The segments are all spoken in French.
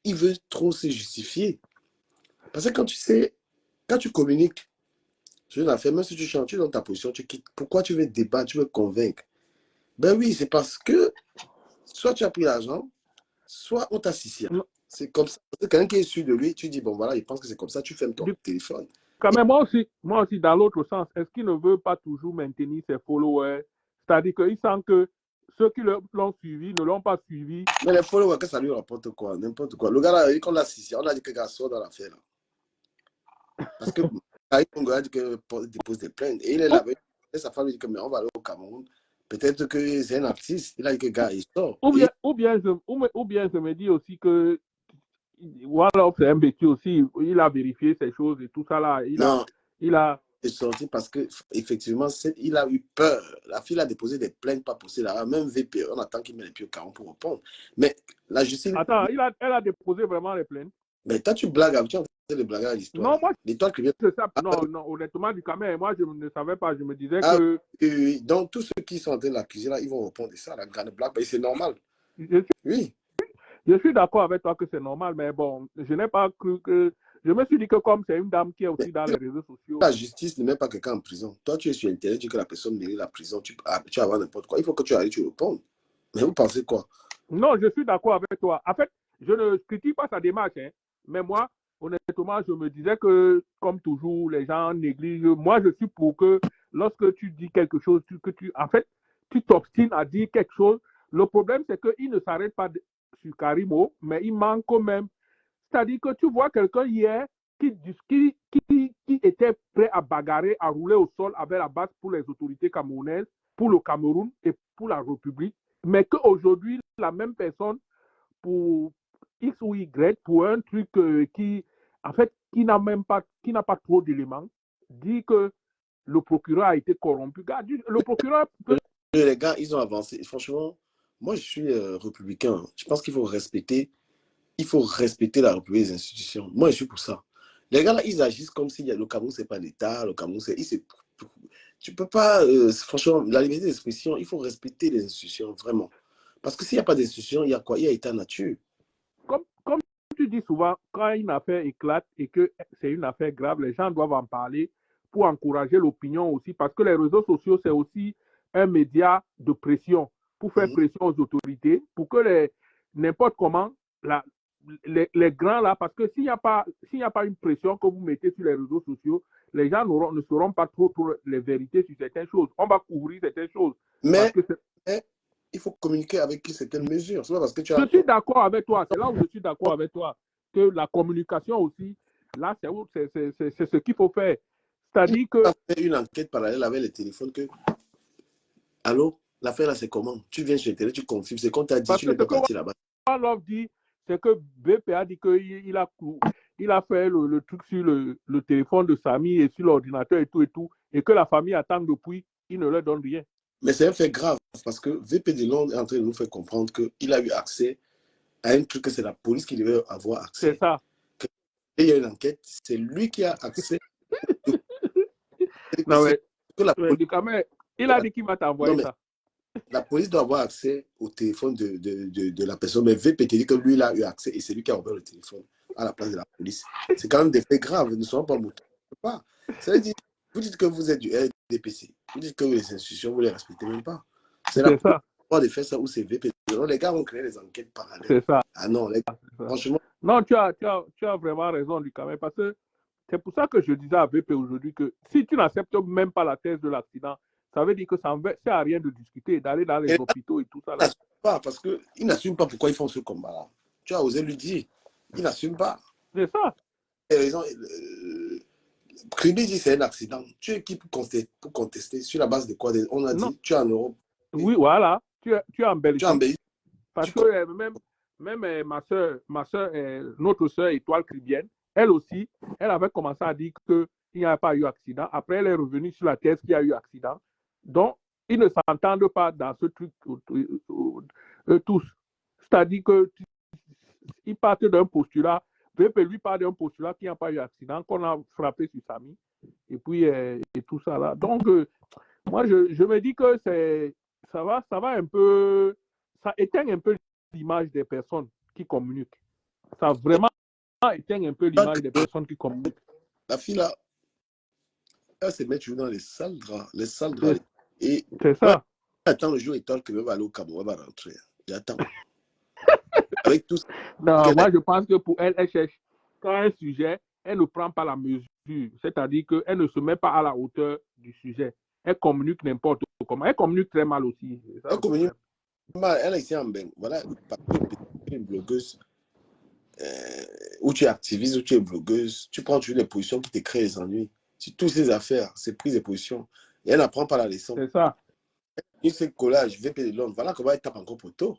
il veut trop se justifier. Parce que quand tu communiques sur une affaire, même si tu chantes, tu es dans ta position, tu quittes. Pourquoi tu veux débattre, tu veux convaincre? Ben oui, c'est parce que soit tu as pris l'argent, soit on t'a assisté. C'est comme ça. Quelqu'un qui est sûr de lui, tu dis, bon voilà, il pense que c'est comme ça, tu fermes ton téléphone. Quand même, moi aussi, dans l'autre sens, est-ce qu'il ne veut pas toujours maintenir ses followers? C'est-à-dire qu'il sent que ceux qui l'ont suivi ne l'ont pas suivi. Mais les followers, que ça lui rapporte quoi? N'importe quoi. Le gars là, il dit qu'on l'a assisté. On a dit que le gars sort dans l'affaire là. Parce que Congo a dit qu'il dépose des plaintes. Et il est là avec sa femme, il dit que mais on va aller au Cameroun. Peut-être que c'est un artiste. Il a dit que le gars, il sort. Ou bien je me dis aussi que voilà, c'est un bêtisier aussi. Il a vérifié ces choses et tout ça là. Il a est sorti parce que effectivement il a eu peur. La fille a déposé des plaintes pas possibles là. Même VP, on attend qu'il mette les pieds au carreau pour répondre. Mais la justice. Attends, elle a déposé vraiment les plaintes. Mais toi, tu blagues, tu es en train de blaguer à l'histoire. Non, moi, l'histoire qui vient. Non, honnêtement, du quand même, moi, je ne savais pas. Je me disais que. Oui. Donc, tous ceux qui sont en train de l'accuser là, ils vont répondre de ça, la grande blague. Et c'est normal. Oui. Je suis d'accord avec toi que c'est normal, mais bon, je n'ai pas cru que. Je me suis dit que comme c'est une dame qui est aussi dans les réseaux sociaux. La justice ne met pas quelqu'un en prison. Toi, tu es sur Internet, tu dis que la personne mérite la prison, tu vas avoir n'importe quoi. Il faut que tu arrives, tu répondes. Mais vous pensez quoi? Non, je suis d'accord avec toi. En fait, je ne critique pas sa démarche, hein, mais moi, honnêtement, je me disais que, comme toujours, les gens négligent. Moi, je suis pour que lorsque tu dis quelque chose, en fait, tu t'obstines à dire quelque chose. Le problème, c'est qu'il ne s'arrête pas sur Karimo, mais il manque quand même. C'est-à-dire que tu vois quelqu'un hier qui était prêt à bagarrer, à rouler au sol avec la base pour les autorités camerounaises, pour le Cameroun et pour la République, mais qu'aujourd'hui, la même personne, pour X ou Y, pour un truc en fait, qui n'a pas trop d'éléments, dit que le procureur a été corrompu. Le procureur peut... Les gars, ils ont avancé. Franchement, moi, je suis républicain. Je pense qu'il faut respecter la République des institutions. Moi, je suis pour ça. Les gars, là, ils agissent comme si le Cameroun, c'est pas l'État. Le Cameroun, tu peux pas... franchement, la liberté d'expression, il faut respecter les institutions, vraiment. Parce que s'il n'y a pas d'institution, il y a quoi? Il y a état nature. Comme tu dis souvent, quand une affaire éclate et que c'est une affaire grave, les gens doivent en parler pour encourager l'opinion aussi, parce que les réseaux sociaux, c'est aussi un média de pression, pour faire pression aux autorités, pour que n'importe comment, les grands là, parce que s'il n'y a pas une pression que vous mettez sur les réseaux sociaux, les gens ne sauront pas trop les vérités sur certaines choses. On va couvrir certaines choses. Mais il faut communiquer avec certaines mesures. C'est pas parce que tu as... Je suis d'accord avec toi. C'est là où je suis d'accord avec toi. Que la communication aussi, là, c'est ce qu'il faut faire. C'est-à-dire que... fait une enquête parallèle avec les téléphones que... Allô, l'affaire là, c'est comment? Tu viens chez Internet, tu confirmes. C'est qu'on t'a dit, tu n'es pas parti là-bas. One Love dit, c'est que BP a dit qu'il a fait le truc sur le téléphone de Samy et sur l'ordinateur et tout, et que la famille attend depuis, il ne leur donne rien. Mais c'est un fait grave, parce que VP de Londres est en train de nous faire comprendre qu'il a eu accès à un truc que c'est la police qui devait avoir accès. C'est ça. Et il y a une enquête, c'est lui qui a accès. Non, mais, il a dit qu'il va t'envoyer ça. La police doit avoir accès au téléphone de la personne, mais VP te dit que lui, il a eu accès et c'est lui qui a ouvert le téléphone à la place de la police. C'est quand même des faits graves, ne soyons pas moutons. Ça veut dire, vous dites que vous êtes du RDPC, vous dites que les institutions, vous ne les respectez même pas. C'est la police de faire ça où c'est VP. Alors, les gars vont créer des enquêtes parallèles. C'est ça. Ah non, les gars, franchement. Non, tu as vraiment raison, Lucas, mais parce que c'est pour ça que je disais à VP aujourd'hui que si tu n'acceptes même pas la thèse de l'accident, ça veut dire que ça ne sert à rien de discuter, d'aller dans les hôpitaux et tout ça. Là. Pas, parce qu'ils n'assument pas pourquoi ils font ce combat-là. Tu as osé lui dire. Ils n'assument pas. C'est ça. Kribi dit c'est un accident. Tu es qui pour contester sur la base de quoi? On a dit, tu es en Europe. Oui, voilà. Tu es en Belgique. Tu es en Belgique. Parce que même ma soeur, notre soeur Étoile Cribienne, elle aussi, elle avait commencé à dire qu'il n'y a pas eu accident. Après, elle est revenue sur la thèse qu'il y a eu accident. Donc, ils ne s'entendent pas dans ce truc tous. C'est-à-dire qu'ils partent d'un postulat, VP lui part d'un postulat qu'il n'y a pas eu accident, qu'on a frappé sur Samy, et puis et tout ça là. Donc, moi, je me dis que ça va un peu, ça éteint un peu l'image des personnes qui communiquent. Ça a vraiment éteint un peu l'image des personnes qui communiquent. La fille là, elle se met toujours dans les sales draps. Les sales draps. Et c'est ça. J'attends le jour étant que va aller au Cameroun, elle va rentrer. J'attends. Avec tout ça. Non, moi je pense que pour elle, elle cherche. Quand un sujet, elle ne prend pas la mesure. C'est-à-dire qu'elle ne se met pas à la hauteur du sujet. Elle communique n'importe comment. Elle communique très mal aussi. Elle communique mal. Elle est ici en bain. Voilà, une blogueuse. Où tu es activiste, où tu es blogueuse, tu prends toujours des positions qui te créent des ennuis. Sur toutes ces affaires, c'est prise de position. Et elle n'apprend pas la leçon. C'est ça. Il se collage, VP de l'homme. Voilà comment elle tape encore poteau.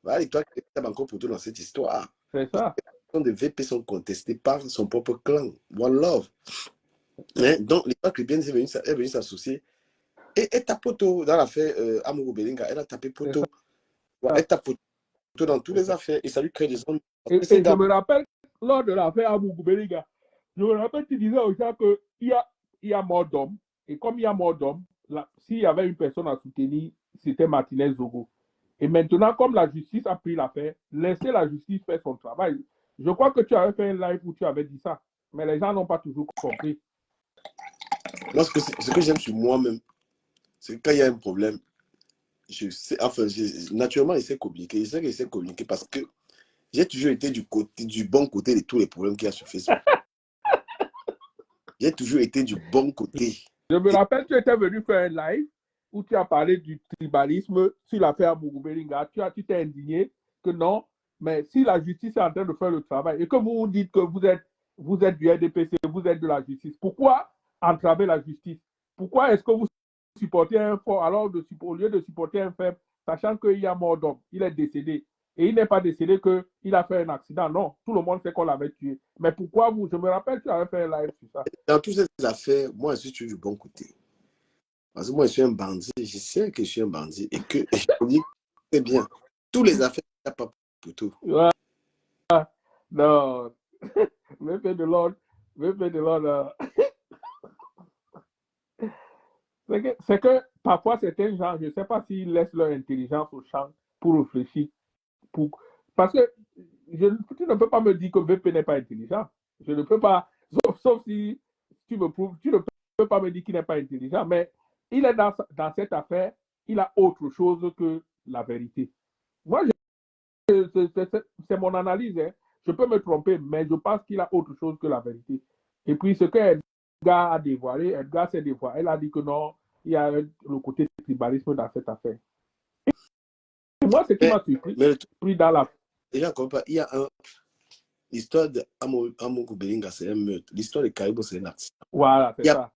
Voilà l'histoire qui tape encore poteau dans cette histoire. C'est ça. Les de VP sont contestés par son propre clan. One Love. Hein? Donc, l'histoire chrétienne est venue s'associer. Et elle tape poteau dans l'affaire Amourou Belinga. Elle a tapé poteau. Elle tape poteau dans toutes les affaires. Et ça lui crée des ennuis. Et je me rappelle, lors de l'affaire Amourou Belinga, je me rappelle, tu disais aux gens qu'il y a mort d'homme. Et comme il y a mort d'homme, s'il y avait une personne à soutenir, c'était Martinez Zogo. Et maintenant, comme la justice a pris l'affaire, laissez la justice faire son travail. Je crois que tu avais fait un live où tu avais dit ça, mais les gens n'ont pas toujours compris. Moi, ce que j'aime sur moi-même, c'est que quand il y a un problème, naturellement, j'essaie de communiquer. J'essaie de communiquer parce que j'ai toujours été du bon côté de tous les problèmes qu'il y a sur Facebook. J'ai toujours été du bon côté. Je me rappelle, tu étais venu faire un live où tu as parlé du tribalisme sur l'affaire Amourou Belinga. Tu t'es indigné que non, mais si la justice est en train de faire le travail et que vous dites que vous êtes du RDPC, vous êtes de la justice, pourquoi entraver la justice? Pourquoi est-ce que vous supportez un fort alors au lieu de supporter un faible, sachant qu'il y a mort d'homme, il est décédé? Et il n'est pas décédé qu'il a fait un accident. Non, tout le monde sait qu'on l'avait tué. Mais pourquoi vous? Je me rappelle, tu avais fait un live sur ça. Dans toutes ces affaires, moi, je suis du bon côté. Parce que moi, je suis un bandit. Je sais que je suis un bandit et que je dis très bien. Toutes les affaires, il n'y a pas pour tout. Ouais. Non. Maybe the Lord. C'est que parfois, certains gens, je ne sais pas s'ils laissent leur intelligence au champ pour réfléchir. Parce que tu ne peux pas me dire que VP n'est pas intelligent. Je ne peux pas, sauf si tu me prouves, tu ne peux pas me dire qu'il n'est pas intelligent, mais il est dans cette affaire, il a autre chose que la vérité. Moi, c'est mon analyse. Hein. Je peux me tromper, mais je pense qu'il a autre chose que la vérité. Et puis, ce que Edgar a dévoilé, Edgar s'est dévoilé. Elle a dit que non, il y a le côté tribalisme dans cette affaire. Et moi, ce qui m'a surpris dans la... Déjà, il y a l'histoire d'Amourou Belinga, c'est un meurtre. L'histoire de Caribou, c'est un accident. Voilà, c'est ça.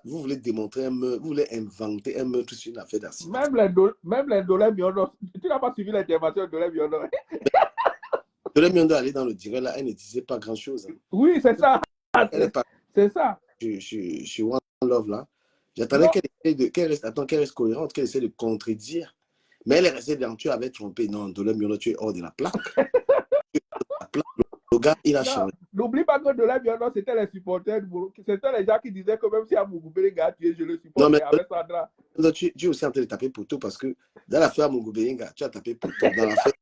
Vous voulez démontrer un meurtre, vous voulez inventer un meurtre sur une affaire d'accident. Même les Dolé Miondo, tu n'as pas suivi l'intervention de Dolé Miondo. Dolé Miondo allait dans le direct, là, elle ne disait pas grand-chose. Hein. Oui, c'est ça. C'est ça. Je suis One Love, là. J'attendais qu'elle reste cohérente, qu'elle essaie de contredire. Mais elle est restée dans tu avais trompé. Non, Dolé Miondo, tu es hors de la plaque. Le gars, il a changé. N'oublie pas que Dolé Miondo, c'était les supporters. C'était les gens qui disaient que même si Amourou Belinga a tué, je le supporte. Non, mais avec Sandra. Tu es aussi en train de taper poteau parce que dans l'affaire Amourou Belinga, tu as tapé poteau. Dans l'affaire.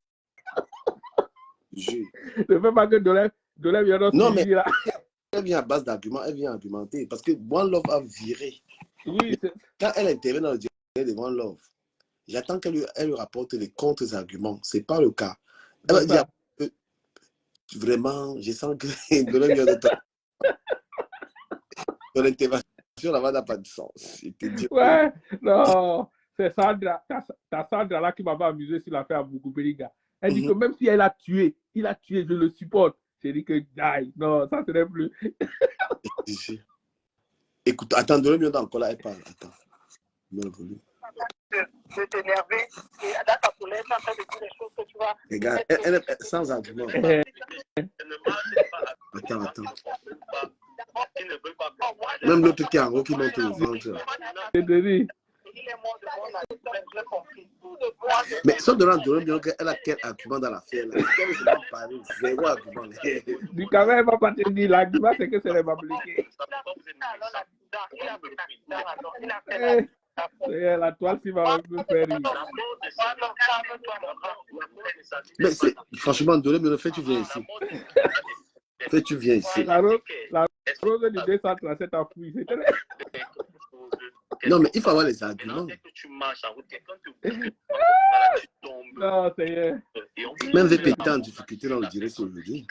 Ne fais pas que Dolé Miondo. Non, mais là. Elle vient à base d'arguments, elle vient argumenter. Parce que One Love a viré. Oui, quand elle intervient dans le direct de One Love, j'attends qu'elle lui rapporte les contre-arguments. Ce n'est pas le cas. Elle va dire que vraiment, je sens que ton intervention là-bas n'a pas de sens. Ouais, non, c'est Sandra. T'as Sandra là qui m'avait amusé sur l'affaire Amourou Belinga. Elle dit que même si elle a tué, je le supporte. J'ai dit que die. Non, ça serait plus. Écoute, attends, donne-moi encore là, elle parle. Attends. Mets le volume. De t'énerver et dans ta colère, tu es en train de dire des choses que tu vas. Regarde, elle est sans argument. Attends. Même l'autre qui est en haut qui monte le ventre. Mais sauf de l'endroit, elle a quel argument dans l'affaire là? Zéro argument. Du quand même, va pas te dire l'argument, c'est que c'est les mabliqués. C'est la toile qui va me faire rire. Mais franchement, Dolé, fais, tu viens ici. Fais, tu viens ici. La rose du 237 a fouillé. C'était Non, mais il faut avoir les arguments. non, c'est Même VP était en difficulté dans le direct aujourd'hui.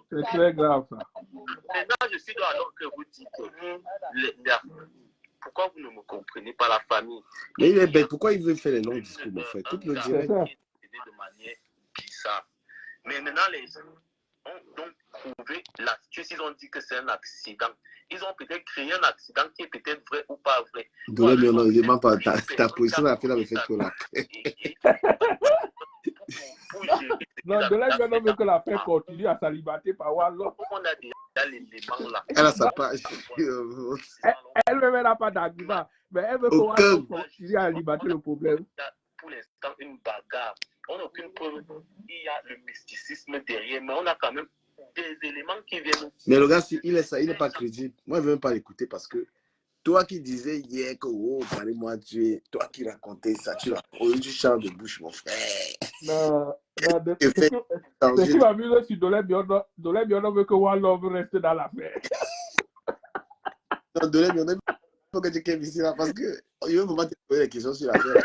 c'est très grave ça. Maintenant, je suis alors que vous dites pourquoi vous ne me comprenez pas, la famille? Mais il est bête. Pourquoi il veut faire les longs discours, mon frère? Coupe le direct. C'est ça. De manière bizarre. Mais maintenant, les gens ont donc prouvé l'astuce. Ils ont dit que c'est un accident. Ils ont peut-être créé un accident qui est peut-être vrai ou pas vrai. Dolé, mais non, il ne demande pas. Ta position a fait la fait trop là. Non, de là, je veux que la paix continue à s'alimenter par Wallo. On a déjà l'élément là. Elle a sa page. Elle-même n'a pas d'argument, mais elle veut que Aucun. Wallo continue à alimenter le problème. Pour l'instant, une bagarre. On n'a aucune preuve. Il y a le mysticisme derrière, mais on a quand même des éléments qui viennent. Mais le gars, il est ça, il n'est pas crédible. Moi, je ne veux même pas l'écouter parce que toi qui disais hier que, oh, parlez-moi, toi qui racontais ça, tu changes de bouche, mon frère. Non, non, Et fait ce qui m'amuse sur Dolé Biono veut que Wallo reste dans l'affaire. Non, Dolé, il faut que tu aies ici là parce que il ne faut pas te poser des questions sur l'affaire.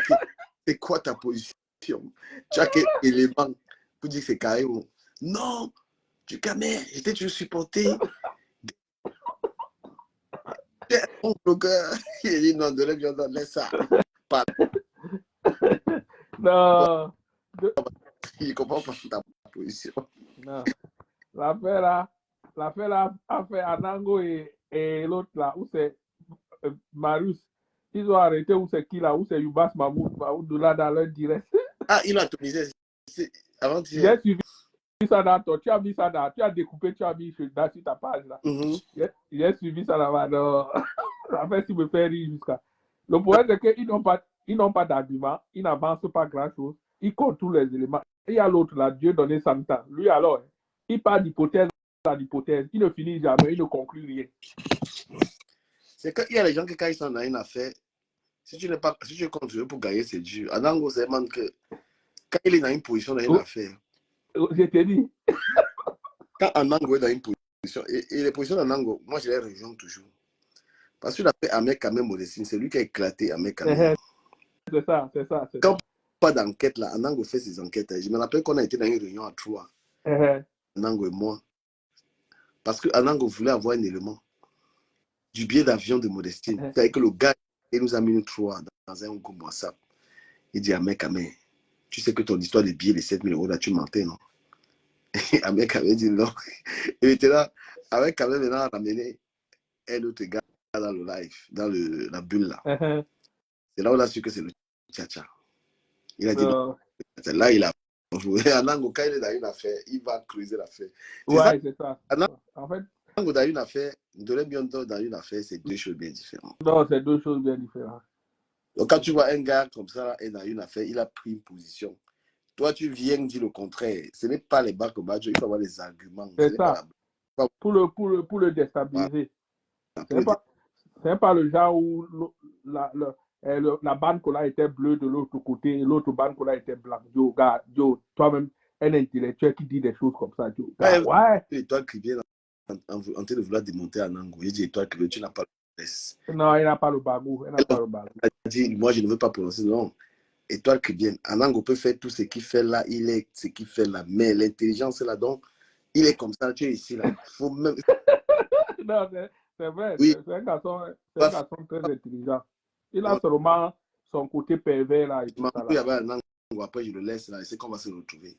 C'est quoi ta position? Tu as quel élément pour dire que c'est carré? Non, du camé, j'étais toujours supporté. Mon blogueur, il a dit non, Dolé Biono, laisse ça. Pas. Non, Il ne comprend pas ta position. non. L'affaire là a fait Anango et l'autre là, où c'est Marius. Ils ont arrêté où c'est qui là, où c'est Yubas Mahmoud là dans leur direct. Ah, il a atomisé. Avant de J'ai suivi ça dans ton, tu as mis ça dans, tu as découpé, tu as mis sur ta page là. J'ai suivi ça là-bas. Non. En fait, il me fait rire jusqu'à. Le problème, c'est qu'ils n'ont pas d'argument, ils n'avancent pas grand-chose, ils comptent tous les éléments. Il y a l'autre là, Dieu donné 100 ans. Lui alors, il part d'hypothèse à l'hypothèse, il ne finit jamais, il ne conclut rien. C'est qu'il y a les gens qui, quand ils sont dans une affaire, si tu continues pour gagner, c'est dur. Anango, c'est vraiment que quand il est dans une position dans une affaire, je t'ai dit. quand Anango est dans une position, et les positions d'Anango, moi je les rejoins toujours. Parce que l'appel Ahmed Kamé Modestine, c'est lui qui a éclaté Ahmed Kamé. C'est ça. Quand pas d'enquête là, Anango fait ses enquêtes. Je me rappelle qu'on a été dans une réunion à Troyes, Anango et moi. Parce que Anango voulait avoir un élément du billet d'avion de Modestine. C'est-à-dire que le gars, il nous a mis une Troyes dans un groupe WhatsApp. Il dit Ahmed Kamé, tu sais que ton histoire de billets de 7 000 € là, tu mentais, non? Et Ahmed Kamé dit non. Il était là. Ahmed Kamé maintenant a ramené un autre gars dans le live, dans la bulle là. C'est là où on a su que c'est le tcha-tcha. Il a dit non. Là, il a Anango, quand il est dans une affaire, il va creuser l'affaire. Ouais, c'est ça. En fait, Anango dans une affaire, Dolé Biono dans une affaire, c'est deux choses bien différentes. Non, c'est deux choses bien différentes. Donc, quand tu vois un gars comme ça et dans une affaire, il a pris une position. Toi, tu viens dire le contraire. Ce n'est pas les bacs au badge, il faut avoir des arguments. C'est ça. Pour le déstabiliser. C'est pas le genre où la bande qu'on a était bleue de l'autre côté et l'autre bande qu'on a était blanche. Yo, toi-même, un intellectuel qui dit des choses comme ça. Yo, ouais. L'étoile qui vient en train de vouloir démonter Anango. Il dit étoile qui vient, tu n'as pas le laisse. Non, il n'a pas le bagou. Il a dit, moi, je ne veux pas prononcer. Non. Étoile qui vient. Anango peut faire tout ce qu'il fait là. Il est ce qu'il fait là. Mais l'intelligence est là. Donc, il est comme ça. Tu es ici là. Faut même... Non, c'est vrai. Oui. C'est un garçon très intelligent. Il a seulement son côté pervers là. Et tout ça, là. Il y avait Anango. Après, je le laisse là. Et c'est qu'on va se retrouver.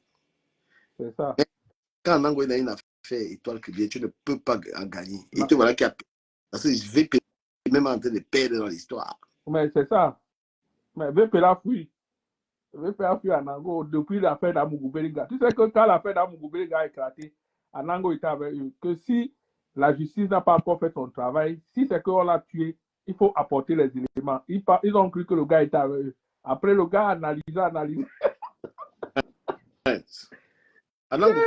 C'est ça. Mais quand Anango est dans une affaire, étoile qui vient, tu ne peux pas en gagner. Et tu voilà qui a... Parce que je vais même en train de perdre dans l'histoire. Mais c'est ça. Mais VP l'a fui. VP a fui Anango depuis l'affaire d'Amougou-Beringa. Tu sais que quand l'affaire d'Amougou-Beringa a éclaté, Anango était avec eux. Que si la justice n'a pas encore fait son travail, si c'est qu'on l'a tué, il faut apporter les éléments. Ils ont cru que le gars était avec eux. Après, le gars a analysé. Anango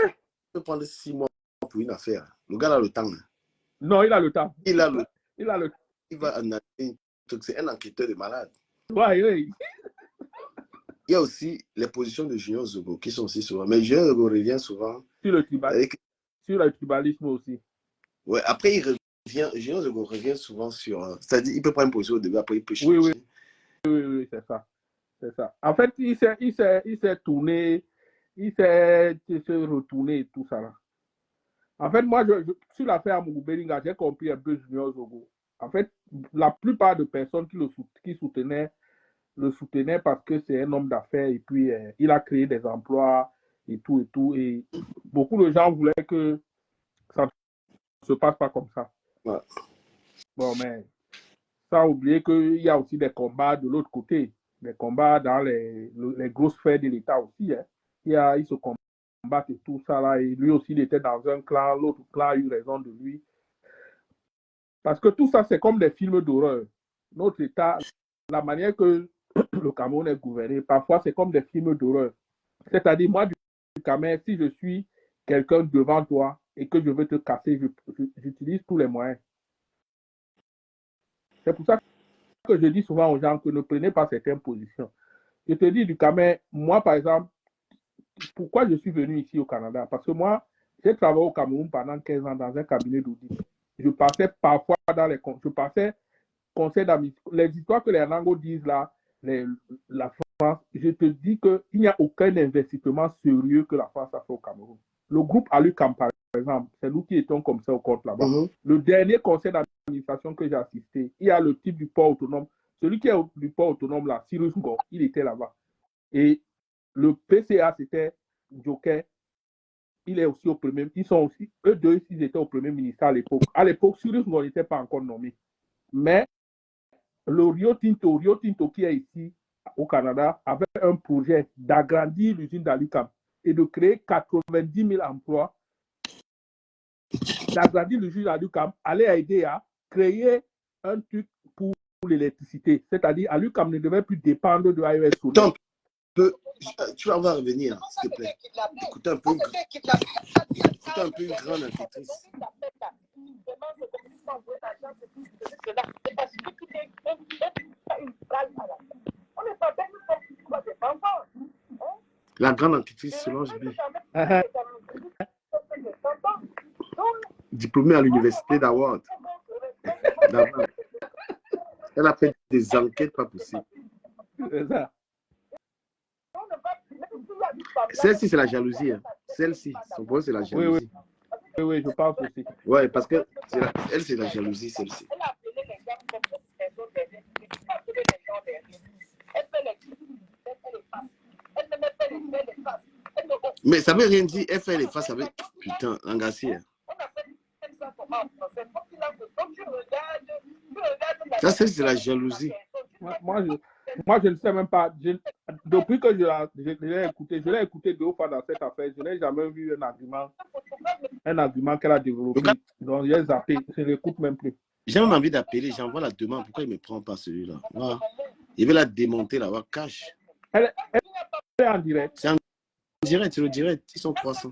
peut prendre 6 mois pour une affaire. Le gars a le temps. Non, il a le temps. Il a le Il a le temps. Il va analyser une truc, c'est un enquêteur de malade. Ouais, ouais. Il y a aussi les positions de Junior Zogo qui sont aussi souvent. Mais Junior Zogo revient souvent. Sur le tribal, Avec... sur le tribalisme aussi. Ouais, après, il revient, Junior Zogo revient souvent sur. C'est-à-dire, il peut prendre une position au début, après, il peut changer. Oui, oui, oui, oui, c'est ça. C'est ça. En fait, il s'est tourné, il s'est retourné et tout ça là. En fait, moi, sur l'affaire Mougou-Belinga, j'ai compris un peu Junior Zogo. En fait, la plupart de personnes qui le soutenaient parce que c'est un homme d'affaires et puis il a créé des emplois et tout et tout. Et beaucoup de gens voulaient que ça ne se passe pas comme ça. Ouais. Bon, mais sans oublier qu'il y a aussi des combats de l'autre côté, des combats dans les grosses sphères de l'État aussi. Hein. Ils se combattent et tout ça là. Et lui aussi, il était dans un clan, l'autre clan a eu raison de lui. Parce que tout ça, c'est comme des films d'horreur. Notre État, la manière que le Cameroun est gouverné, parfois, c'est comme des films d'horreur. C'est-à-dire, moi, du Cameroun, si je suis quelqu'un devant toi et que je veux te casser, j'utilise tous les moyens. C'est pour ça que je dis souvent aux gens que ne prenez pas certaines positions. Je te dis, du Cameroun, moi, par exemple, pourquoi je suis venu ici au Canada? Parce que moi, j'ai travaillé au Cameroun pendant 15 ans dans un cabinet d'audit. Je passais parfois dans les... Je passais conseil d'administration. Les histoires que les Anango disent là, la France, je te dis qu'il n'y a aucun investissement sérieux que la France a fait au Cameroun. Le groupe Alucam, par exemple, c'est nous qui étions comme ça au compte là-bas. Le dernier conseil d'administration que j'ai assisté, il y a le type du port autonome. Celui qui est du port autonome là, Cyrus Ngo, il était là-bas. Et le PCA, c'était Joker. Il est aussi au premier. Ils sont aussi, eux deux, ils étaient au premier ministère à l'époque. À l'époque, Cyrus Ngo n'était pas encore nommé. Mais le Rio Tinto qui est ici au Canada, avait un projet d'agrandir l'usine d'Alucam et de créer 90 000 emplois. D'agrandir l'usine d'Alucam allait aider à créer un truc pour l'électricité. C'est-à-dire, Alucam ne devait plus dépendre de AES Solaire. Tu vas revenir, s'il te plaît. Écoute un peu une grande enquêtrice. La grande enquêtrice Solange Bi. Diplômée à l'université d'Howard. Elle a fait des enquêtes pas possibles. C'est ça. Celle-ci, c'est la jalousie. Hein. Celle-ci, son problème, c'est la jalousie. Oui, je pense aussi. Oui, parce que elle, c'est la jalousie, celle-ci. Mais ça veut rien dire. Elle fait les faces avec... Putain, Langassier. Ça, c'est la jalousie. Moi, je ne sais même pas. Depuis que je l'ai écouté 2 fois dans cette affaire, je n'ai jamais vu un argument qu'elle a développé. Donc, j'ai zappé. Je ne l'écoute même plus. J'ai même envie d'appeler. J'envoie la demande. Pourquoi il ne me prend pas celui-là? Voilà. Il veut la démonter là-bas. Cash. Elle est en direct. C'est en direct. C'est le direct. Ils sont 300.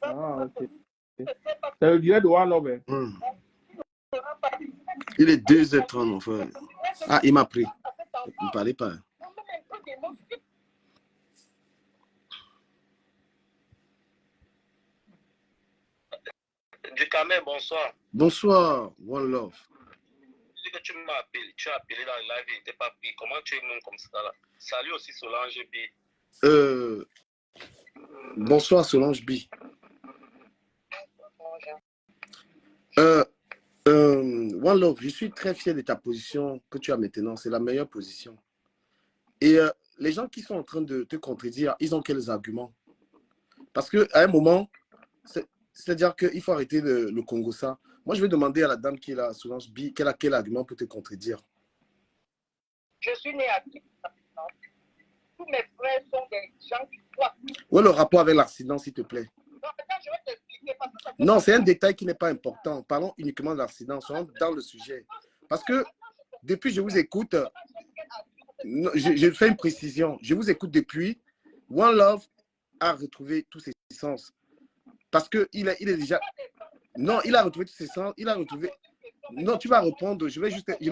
Ah, ok. C'est le direct de One Love. Il est 2h30, mon frère. Ah, il m'a pris. Il ne parlait pas. Du Cameroun, bonsoir. Bonsoir, One Love. Ce que tu m'as appelé, tu as appelé dans le live, il n'était pas pris. Comment tu es même comme ça là? Salut aussi Solange B. Bonsoir Solange B. One Love, je suis très fier de ta position que tu as maintenant. C'est la meilleure position. Et les gens qui sont en train de te contredire, ils ont quels arguments? Parce qu'à un moment, c'est-à-dire qu'il faut arrêter le Congo ça. Moi, je vais demander à la dame qui est là, Solange B, quel a quel argument pour te contredire? Je suis né à tous mes frères sont des gens qui croient. Où est le rapport avec l'accident, s'il te plaît? Non, attends, je vais t'expliquer. Non, c'est un détail qui n'est pas important. Parlons uniquement de l'accident. Soyons dans le sujet. Parce que depuis, je vous écoute. Je fais une précision. Je vous écoute depuis. One Love a retrouvé tous ses sens. Parce qu'il est déjà... Non, il a retrouvé tous ses sens. Il a retrouvé... Non, tu vas répondre. Je ne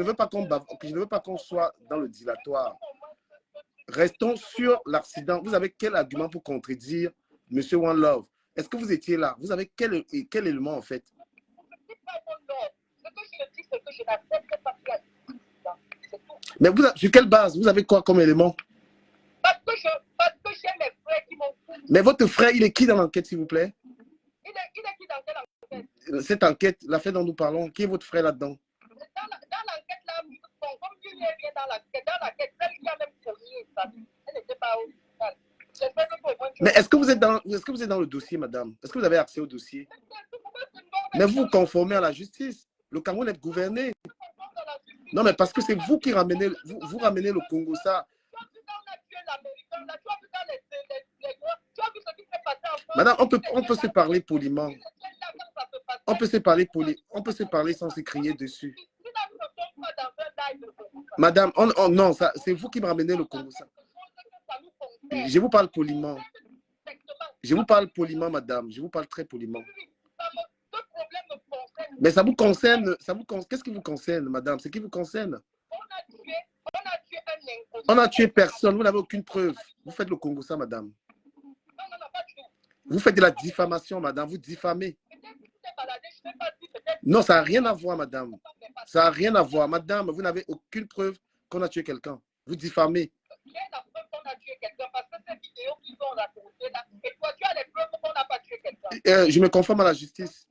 veux pas je ne veux pas qu'on soit dans le dilatoire. Restons sur l'accident. Vous avez quel argument pour contredire M. One Love? Est-ce que vous étiez là? Vous avez quel élément en fait? Mais sur quelle base? Vous avez quoi comme élément? Parce que j'ai mes frères qui m'ont foutu. Mais votre frère, il est qui dans l'enquête, s'il vous plaît? Il est qui dans quelle enquête? Cette enquête, l'affaire dont nous parlons, qui est votre frère là-dedans? Dans l'enquête là, comme Dieu est bien dans l'enquête, celle qui a même cogné, elle n'était pas au final. Mais est-ce que vous êtes dans le dossier, madame? Est-ce que vous avez accès au dossier? Mais vous vous conformez à la justice. Le Cameroun est gouverné. Non, mais parce que c'est vous qui ramenez, vous ramenez le Congo, ça. Madame, on peut se parler poliment. On peut se parler sans se crier dessus. Madame, non, c'est vous qui me ramenez le Congo, ça. Je vous parle poliment. Je vous parle poliment, madame. Je vous parle très poliment. Mais ça vous concerne. Qu'est-ce qui vous concerne, madame? Ce qui vous concerne. On n'a tué personne. Vous n'avez aucune preuve. Vous faites le Congo, ça, madame. Vous faites de la diffamation, madame. Vous diffamez. Non, ça n'a rien à voir, madame. Ça n'a rien à voir. Madame, vous n'avez aucune preuve qu'on a tué quelqu'un. Vous diffamez. Je me conforme à la justice.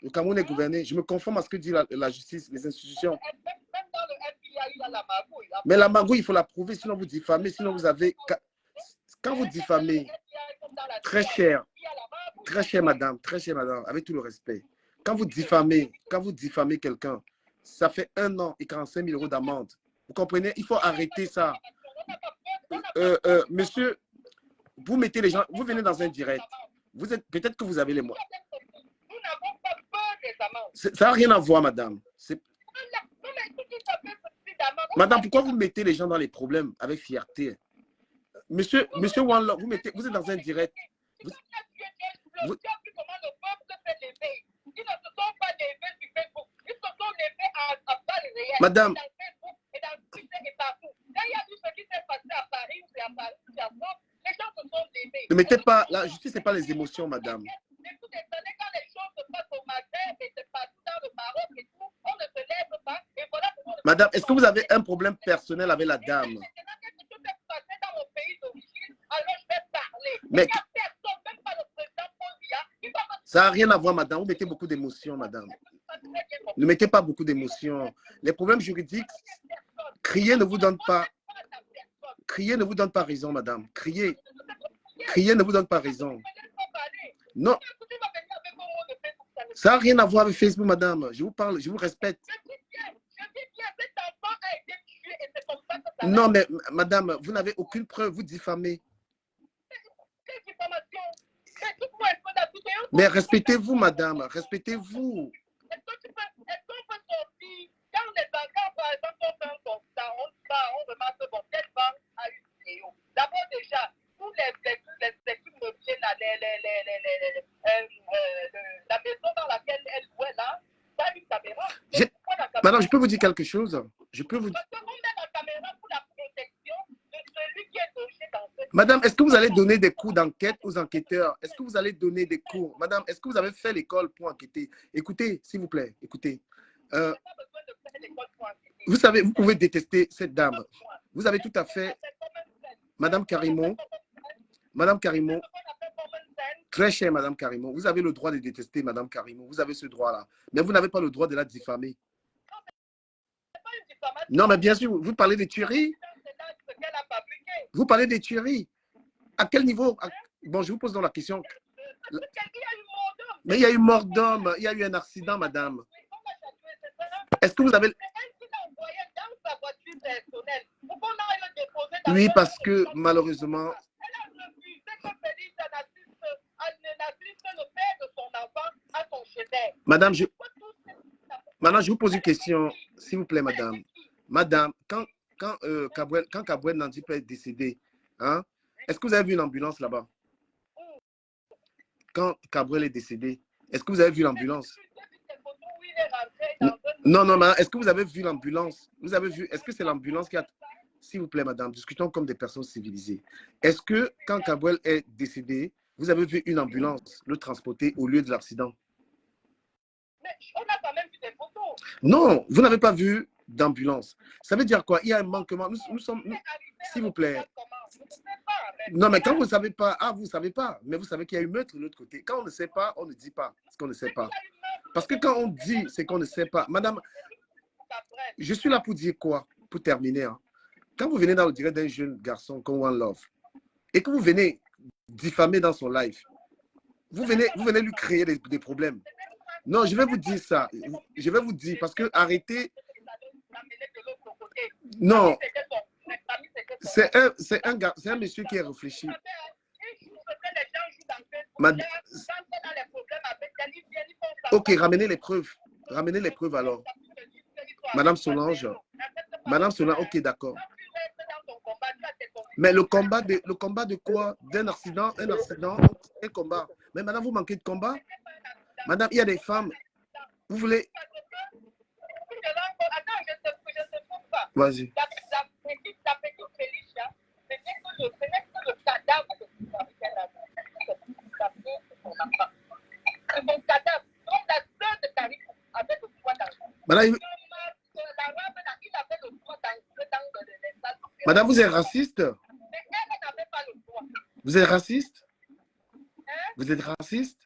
Le Cameroun est gouverné. Je me conforme à ce que dit la justice, les institutions. Mais la magouille, il faut la prouver, sinon vous diffamez, sinon vous avez... Quand vous diffamez, très cher madame, avec tout le respect, quand vous diffamez quelqu'un, ça fait 1 an et 45 000 € d'amende. Vous comprenez? Il faut arrêter ça. Monsieur, vous mettez les gens, vous venez dans un direct. Peut-être que vous avez les moyens. Ça n'a rien à voir, madame. Madame, pourquoi vous mettez les gens dans les problèmes avec fierté? Monsieur One Love, vous êtes dans un direct. Madame, ne mettez pas, la justice n'est pas les émotions, madame. Madame, est-ce que vous avez un problème personnel avec la dame? Mais ça n'a rien à voir, madame. Vous mettez beaucoup d'émotions, madame. Ne mettez pas beaucoup d'émotions. Les problèmes juridiques, crier ne vous donne pas. Crier ne vous donne pas raison, madame. Crier ne vous donne pas raison. Non. Ça n'a rien à voir avec Facebook, madame. Je vous parle, je vous respecte. Non, mais madame, vous n'avez aucune preuve, vous diffamez. Mais respectez-vous, madame, respectez-vous. D'abord déjà, tous les équipes me viennent la maison dans laquelle elle jouait là, ça a une caméra. Madame, je peux vous dire quelque chose? Je peux vous dire. Madame, est-ce que vous allez donner des cours d'enquête aux enquêteurs? Est-ce que vous allez donner des cours? Madame, est-ce que vous avez fait l'école pour enquêter? Écoutez, s'il vous plaît, écoutez. Vous savez, vous pouvez détester cette dame. Vous avez tout à fait... Madame Karimo, très chère Madame Karimo, vous avez le droit de détester Madame Karimo. Vous avez ce droit-là. Mais vous n'avez pas le droit de la diffamer. Non, mais bien sûr, vous parlez des tueries. Vous parlez des tueries. À quel niveau? Bon, je vous pose donc la question. Mais il y a eu mort d'homme, il y a eu un accident, madame. Est-ce que vous avez... Oui, parce que malheureusement... Madame, je vous pose une question, s'il vous plaît, madame. Madame, quand Kabouel Nandi peut être décédé, hein, est-ce que vous avez vu une ambulance là-bas? Quand Kabouel est décédé, est-ce que vous avez vu l'ambulance? Non, non, mais est-ce que vous avez vu l'ambulance? Vous avez vu, est-ce que c'est l'ambulance qui a... S'il vous plaît, madame, discutons comme des personnes civilisées. Est-ce que quand Kabouel est décédé, vous avez vu une ambulance le transporter au lieu de l'accident? Mais on a quand même vu des photos. Non, vous n'avez pas vu d'ambulance. Ça veut dire quoi? Il y a un manquement. Nous sommes... S'il vous plaît. Non, mais quand vous ne savez pas, vous ne savez pas, mais vous savez qu'il y a eu meurtre de l'autre côté. Quand on ne sait pas, on ne dit pas ce qu'on ne sait pas. Parce que quand on dit ce qu'on ne sait pas, madame, je suis là pour dire quoi? Pour terminer. Hein. Quand vous venez dans le direct d'un jeune garçon comme One Love et que vous venez diffamer dans son live, vous venez lui créer des problèmes. Non, je vais vous dire ça. Je vais vous dire parce que arrêtez. Non. C'est un monsieur qui est réfléchi. Ok, ramenez les preuves. Ramenez les preuves alors. Madame Solange. Madame Solange, ok, d'accord. Mais le combat de quoi? D'un accident, un combat. Mais madame, vous manquez de combat? Madame, il y a des femmes. Vous voulez... Vas-y. Madame, vous êtes raciste? Vous êtes raciste? Vous êtes raciste?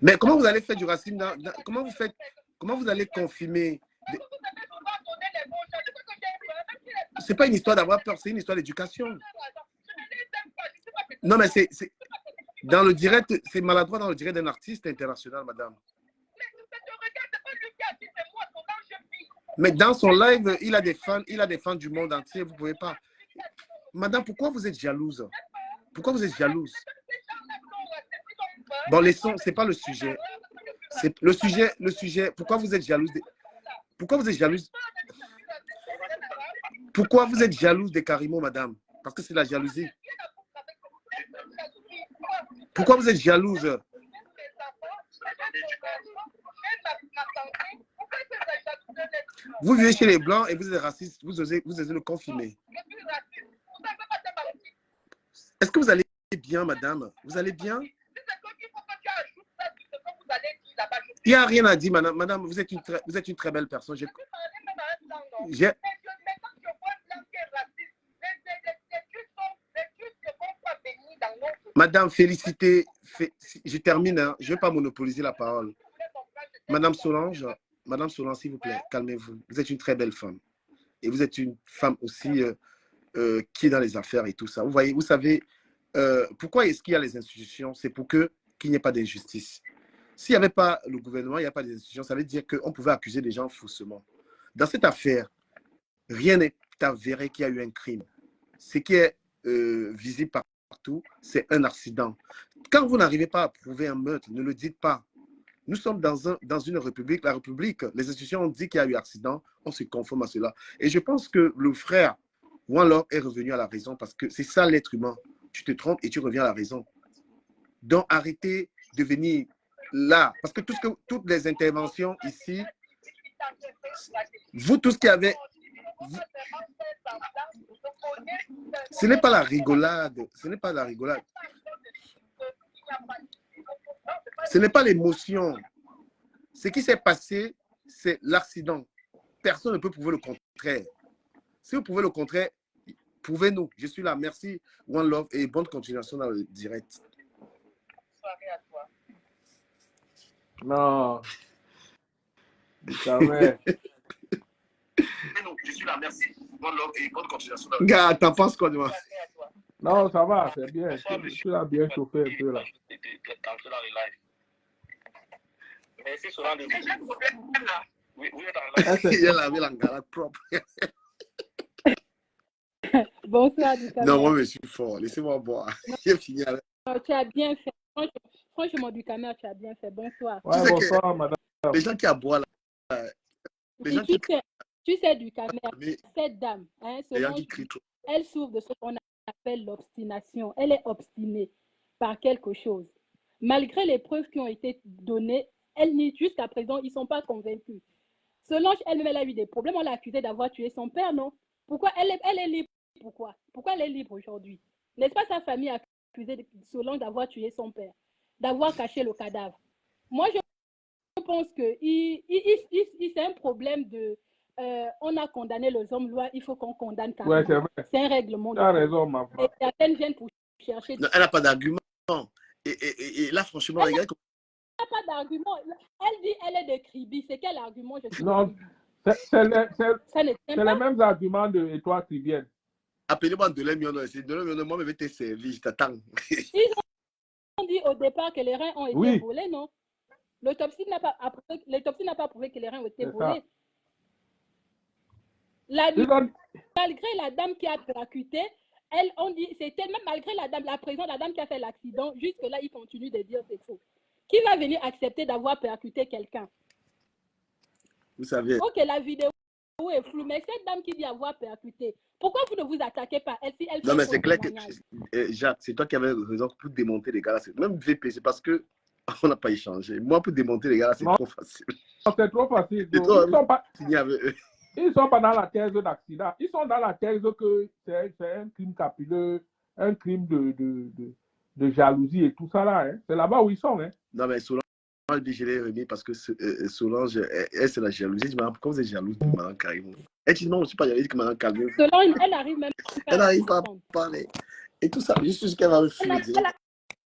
Mais comment vous allez faire du racisme comment vous allez confirmer? C'est pas une histoire d'avoir peur, c'est une histoire d'éducation. Non, mais c'est dans le direct, c'est maladroit dans le direct d'un artiste international, madame. Mais dans son live, il a des fans du monde entier, vous ne pouvez pas. Madame, pourquoi vous êtes jalouse? Pourquoi vous êtes jalouse? Bon, les sons, ce n'est pas le sujet. C'est le sujet. Pourquoi vous êtes jalouse? Pourquoi vous êtes jalouse? Pourquoi vous êtes jalouse des Karimo, madame? Parce que c'est la jalousie. Pourquoi vous êtes jalouse? Vous vivez chez les Blancs et vous êtes raciste. Vous osez le confirmer. Est-ce que vous allez bien, madame? Vous allez bien? Il n'y a rien à dire, madame. Madame, vous êtes une très belle personne. Madame, félicitez. Je termine. Hein. Je ne vais pas monopoliser la parole. Madame Solange, s'il vous plaît, calmez-vous. Vous êtes une très belle femme. Et vous êtes une femme aussi qui est dans les affaires et tout ça. Vous voyez, vous savez, pourquoi est-ce qu'il y a les institutions? C'est pour qu'il n'y ait pas d'injustice. S'il n'y avait pas le gouvernement, il n'y a pas d'institutions, ça veut dire qu'on pouvait accuser des gens faussement. Dans cette affaire, rien n'est avéré qu'il y a eu un crime. Ce qui est visible partout, c'est un accident. Quand vous n'arrivez pas à prouver un meurtre, ne le dites pas. Nous sommes dans une république. La république, les institutions ont dit qu'il y a eu accident, on se conforme à cela. Et je pense que le frère One Love est revenu à la raison parce que c'est ça l'être humain. Tu te trompes et tu reviens à la raison. Donc arrêtez de venir là. Parce que toutes les interventions ici, vous tous qui avez... Ce n'est pas la rigolade. Ce n'est pas la rigolade. Ce n'est pas l'émotion. Ce qui s'est passé, c'est l'accident. Personne ne peut prouver le contraire. Si vous prouvez le contraire, prouvez-nous. Je suis là. Merci, One Love, et bonne continuation dans le direct. Non. Jamais. Je suis là. Merci, One Love, et bonne continuation dans le direct. Gars, t'en penses quoi de moi? Non, ça va, c'est bien. Je suis là bien chauffé un peu là. Merci Solange. Oui, il y a la ville en galère propre. Bonsoir, Ducamer. Non, moi, je suis fort. Laissez-moi boire. J'ai fini avec... Non, tu as bien fait. Franchement, Ducamer, tu as bien fait. Bonsoir. Ouais, bonsoir, madame. Les gens qui aboient là... Tu sais, Ducamer, cette dame, hein, elle souffre de ce qu'on appelle l'obstination. Elle est obstinée par quelque chose. Malgré les preuves qui ont été données, Elle nie jusqu'à présent, ils ne sont pas convaincus. Solange, elle-même, elle a eu des problèmes. On l'a accusée d'avoir tué son père, non? Pourquoi elle est libre? Pourquoi elle est libre aujourd'hui? N'est-ce pas sa famille a accusé Solange d'avoir tué son père, d'avoir caché le cadavre? Moi, je pense que c'est un problème de... on a condamné les hommes lois, il faut qu'on condamne carrément. Ouais, c'est vrai. C'est un règlement. Tu as raison, ma femme. Et certaines viennent pour chercher... Non, elle n'a pas d'argument. Et là, franchement, elle n'a pas d'argument. Elle dit elle est de Kribi. C'est quel argument? Non, c'est les mêmes arguments de et toi qui viennent. Appelez-moi Delemmiono. C'est Delemmiono, moi, je vais te servir, je t'attends. Ils ont dit au départ que les reins ont été volés, non? L'autopsie n'a pas prouvé que les reins ont été volés. Malgré la dame qui a percuté, on dit, c'était même malgré la présence de la dame qui a fait l'accident, jusque-là, ils continuent de dire c'est faux. Qui va venir accepter d'avoir percuté quelqu'un? Vous savez. Ok, la vidéo est floue, mais cette dame qui dit avoir percuté, pourquoi vous ne vous attaquez pas? Non, mais c'est clair que, Jacques, c'est toi qui avais raison pour démonter les gars. Même VP, c'est parce que on n'a pas échangé. Moi, pour démonter les gars, c'est trop facile. C'est trop facile. Ils ne sont pas dans la thèse d'accident. Ils sont dans la thèse que c'est un crime capilleux, un crime de jalousie et tout ça là. Hein. C'est là-bas où ils sont. Hein. Non, mais Solange, je l'ai remis parce que Solange, elle, c'est la jalousie. Je me dis, pourquoi vous êtes jalouse de Madame Karim? Elle dit non, je ne suis pas jalouse que Madame Karim. Solange, elle arrive même pas. Elle n'arrive pas à parler. Et tout ça, juste ce qu'elle va me faire.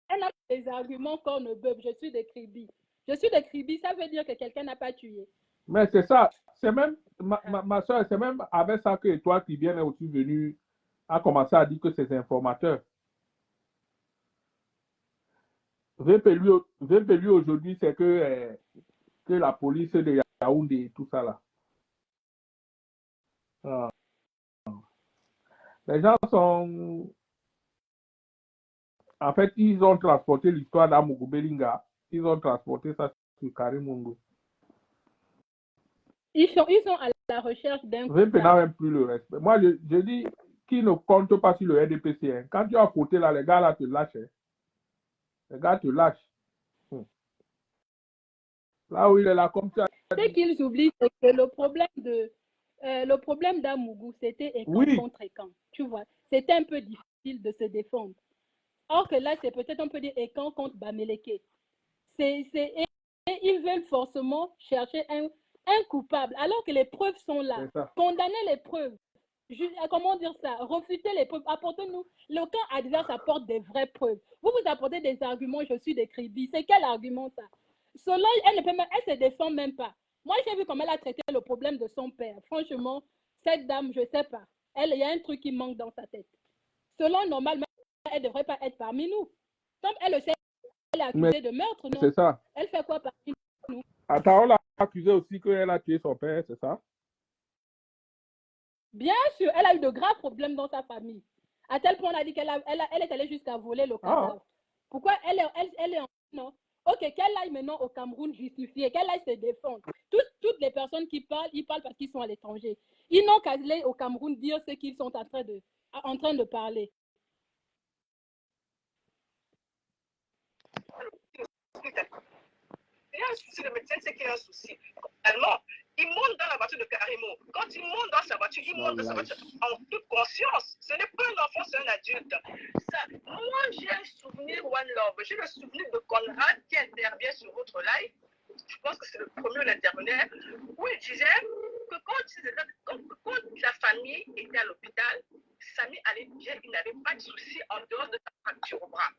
Elle a des arguments qu'on ne peut. Je suis de Kribi. Je suis de Kribi, ça veut dire que quelqu'un n'a pas tué. Mais c'est ça. C'est même, ma soeur, c'est même avec ça que toi qui viens aussi venu a commencé à dire que c'est informateur. VP lui aujourd'hui, c'est que la police de Yaoundé et tout ça là. Ah. Les gens sont... En fait, ils ont transporté l'histoire d'Amougou Belinga. Ils ont transporté ça sur Karim Mungo. Ils sont à la recherche d'un... VP n'a même plus le respect. Moi, je dis qu'ils ne comptent pas sur le RDPC. Hein. Quand tu as fauté là, les gars là te lâchent. Hein. Les gars te lâchent. Là où il est là, comme ça. Ce qu'ils oublient, c'est que le problème d'Amougou, c'était écran contre écran. Tu vois, c'était un peu difficile de se défendre. Or que là, c'est peut-être on peut dire écran contre Bamileke. Et ils veulent forcément chercher un coupable, alors que les preuves sont là. Condamner les preuves. Comment dire ça? Refuter les preuves. Apportez-nous. Le camp adverse apporte des vraies preuves. Vous apportez des arguments, je suis des Kribi. C'est quel argument ça? Solange, elle se défend même pas. Moi, j'ai vu comment elle a traité le problème de son père. Franchement, cette dame, je sais pas. Il y a un truc qui manque dans sa tête. Solange, normalement, elle ne devrait pas être parmi nous. Comme elle le sait, elle est accusée de meurtre, non? C'est ça. Elle fait quoi parmi nous? Attends, on l'a accusée aussi qu'elle a tué son père, c'est ça? Bien sûr, elle a eu de graves problèmes dans sa famille. À tel point, on a dit qu'elle est allée jusqu'à voler le cadavre. Pourquoi elle est en... Non. Ok, qu'elle aille maintenant au Cameroun justifier, qu'elle aille se défendre. Toutes les personnes qui parlent, ils parlent parce qu'ils sont à l'étranger. Ils n'ont qu'à aller au Cameroun dire ce qu'ils sont en train de parler. Il y a un souci, le médecin sait qu'il y a un souci. Allemand, il monte dans la voiture de Karimo. Quand il monte dans sa voiture, il monte dans sa voiture en toute conscience. Ce n'est pas un enfant, c'est un adulte. Ça, moi, j'ai un souvenir One Love. J'ai le souvenir de Conrad qui intervient sur votre live. Je pense que c'est le premier l'intervenait, où il disait que quand la famille était à l'hôpital, Samy allait bien, il n'avait pas de soucis en dehors de sa fracture au bras.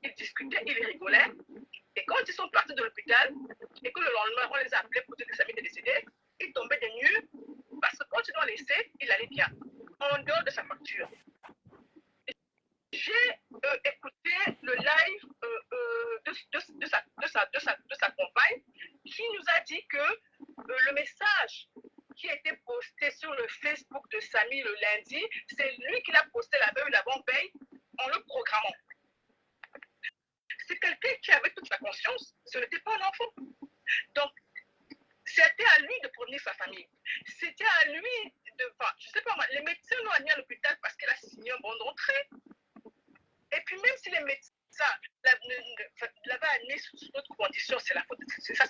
Ils discutaient, ils rigolaient. Et quand ils sont partis de l'hôpital, et que le lendemain, on les a appelés pour dire que Samy était décédé, ils tombaient des nues, parce que quand ils l'ont laissé, il allait bien, en dehors de sa fracture. J'ai écouté le live de sa compagne qui nous a dit que le message qui a été posté sur le Facebook de Samy le lundi, c'est lui qui l'a posté la veille l'avant-veille en le programmant. C'est quelqu'un qui avait toute sa conscience, ce n'était pas un enfant. Donc, c'était à lui de prévenir sa famille. C'était à lui de... Enfin, je ne sais pas moi, les médecins l'ont admis à l'hôpital parce qu'elle a signé un bon d'entrée. Et puis même si les médecins l'avaient amené sous d'autres conditions, c'est la faute, c'est ça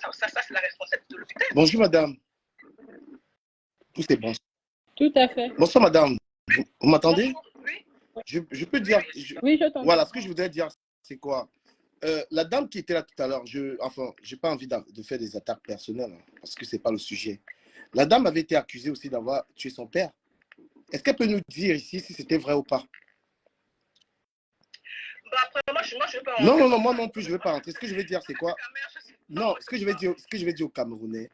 Bonjour, madame. Tout c'est bon. Tout à fait. Bonsoir, madame. Vous m'entendez? Oui. Je peux dire. Oui, je t'entends. Voilà, ce que je voudrais dire, c'est quoi? La dame qui était là tout à l'heure, enfin, j'ai pas envie de faire des attaques personnelles, hein, parce que c'est pas le sujet. La dame avait été accusée aussi d'avoir tué son père. Est-ce qu'elle peut nous dire ici si c'était vrai ou pas? Bah, après, moi, je veux pas Non, rentrer non, non, dans moi ça. non plus, je veux pas rentrer. Ce que je veux dire, c'est quoi? Non, ce que je vais dire aux Camerounais,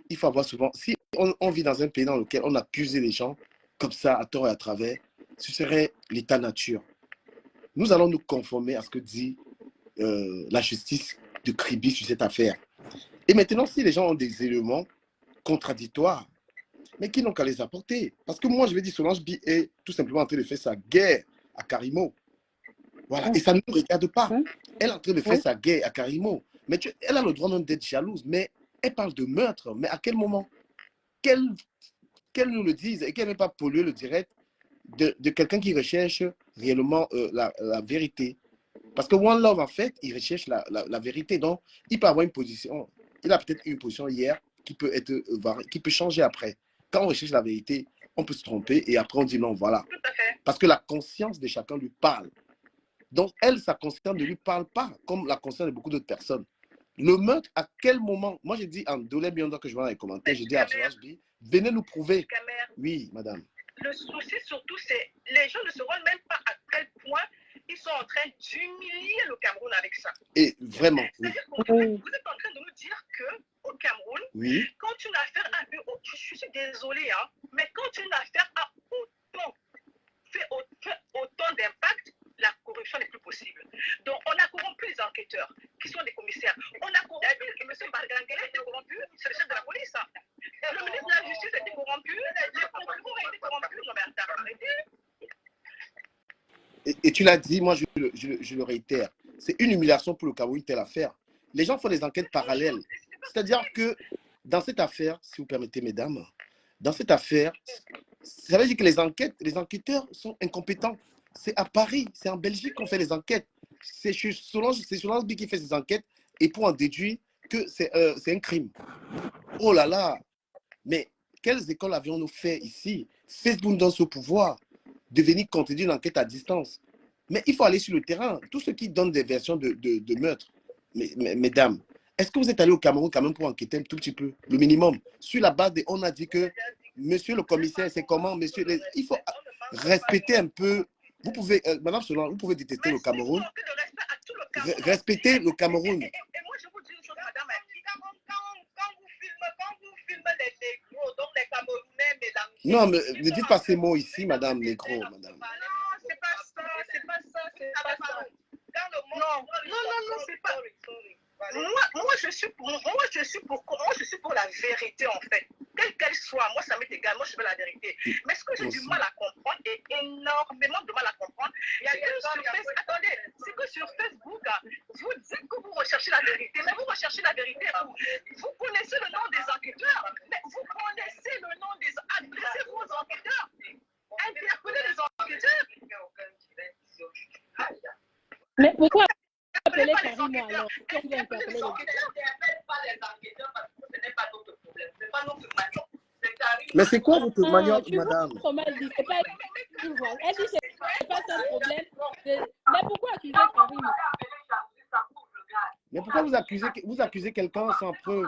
il faut avoir souvent, si on vit dans un pays dans lequel on accuse les gens comme ça, à tort et à travers, ce serait l'état nature. Nous allons nous conformer à ce que dit la justice de Kribi sur cette affaire. Et maintenant, si les gens ont des éléments contradictoires, mais qui n'ont qu'à les apporter. Parce que moi, je vais dire, Solange Bi est tout simplement en train de faire sa guerre à Karimo. Voilà, et ça ne nous regarde pas. Elle est en train de faire sa guerre à Karimo. Mais elle a le droit même d'être jalouse, mais elle parle de meurtre. Mais à quel moment? Qu'elle nous le dise et qu'elle n'ait pas pollué le direct de quelqu'un qui recherche réellement la vérité. Parce que One Love, en fait, il recherche la vérité. Donc, il peut avoir une position. Il a peut-être eu une position hier qui peut être qui peut changer après. Quand on recherche la vérité, on peut se tromper et après on dit non, voilà. Parce que la conscience de chacun lui parle. Donc, elle, sa conscience ne lui parle pas, comme la conscience de beaucoup d'autres personnes. Le meurtre, à quel moment? Moi, j'ai dit en Dolé Biondo que je vois dans les commentaires, j'ai dit à Solange Bi, venez nous prouver. Oui, madame. Le souci surtout, c'est les gens ne se rendent même pas à quel point ils sont en train d'humilier le Cameroun avec ça. Et vraiment, oui. C'est-à-dire vous êtes en train de nous dire qu'au Cameroun, oui, quand une affaire a eu, je suis désolée, hein, mais quand une affaire a fait autant d'impact, la corruption n'est plus possible. Donc, on a corrompu les enquêteurs, qui sont des commissaires. On a corrompu, et M. Bargangele était corrompu, c'est le chef de la police. Hein. Le ministre de la Justice était corrompu, les procureurs étaient corrompus. Non, mais arrêtez. Et tu l'as dit, moi je le réitère. C'est une humiliation pour le Cameroun, telle affaire. Les gens font des enquêtes parallèles. C'est-à-dire que dans cette affaire, si vous permettez, mesdames, dans cette affaire, ça veut dire que les enquêteurs sont incompétents. C'est à Paris, c'est en Belgique qu'on fait les enquêtes. C'est Solange Bi qui fait ces enquêtes et pour en déduire que c'est un crime. Oh là là! Mais quelles écoles avions-nous fait ici? Facebook dans ce pouvoir de venir contredire une enquête à distance. Mais il faut aller sur le terrain. Tous ceux qui donnent des versions de meurtre, mesdames, est-ce que vous êtes allé au Cameroun quand même pour enquêter un tout petit peu, le minimum? Sur la base de, on a dit que, monsieur le commissaire, c'est comment, monsieur, il faut respecter un peu. Vous pouvez, madame Solange, vous pouvez détester le Cameroun. Respectez le Cameroun. Et moi, je vous dis une chose, madame, quand vous filmez les négros, donc les Camerounais mélangés. Non, mais ne dites pas ces mots ici, madame négro, madame. Non, c'est pas ça. Non, c'est pas. Moi, je suis pour la vérité, en fait. Quelle qu'elle soit, moi, ça m'est égal. Moi, je veux la vérité. Mais ce que j'ai du mal à comprendre, et énormément de mal à comprendre, c'est que sur Facebook, vous dites que vous recherchez la vérité. Mais vous recherchez la vérité. Vous connaissez le nom des enquêteurs. Mais vous connaissez le nom des enquêteurs. Adressez vos enquêteurs. Interpellez les enquêteurs. Mais pourquoi appeler Karimo alors? Pourquoi vous interpellez les enquêteurs? Pas les enquêteurs parce que ce n'est pas notre problème. Ce n'est pas notre manière. Mais c'est quoi votre manière, madame? Elle dit c'est pas ça le problème. Mais pourquoi accuser Karimo? Mais pourquoi vous accusez quelqu'un sans preuve?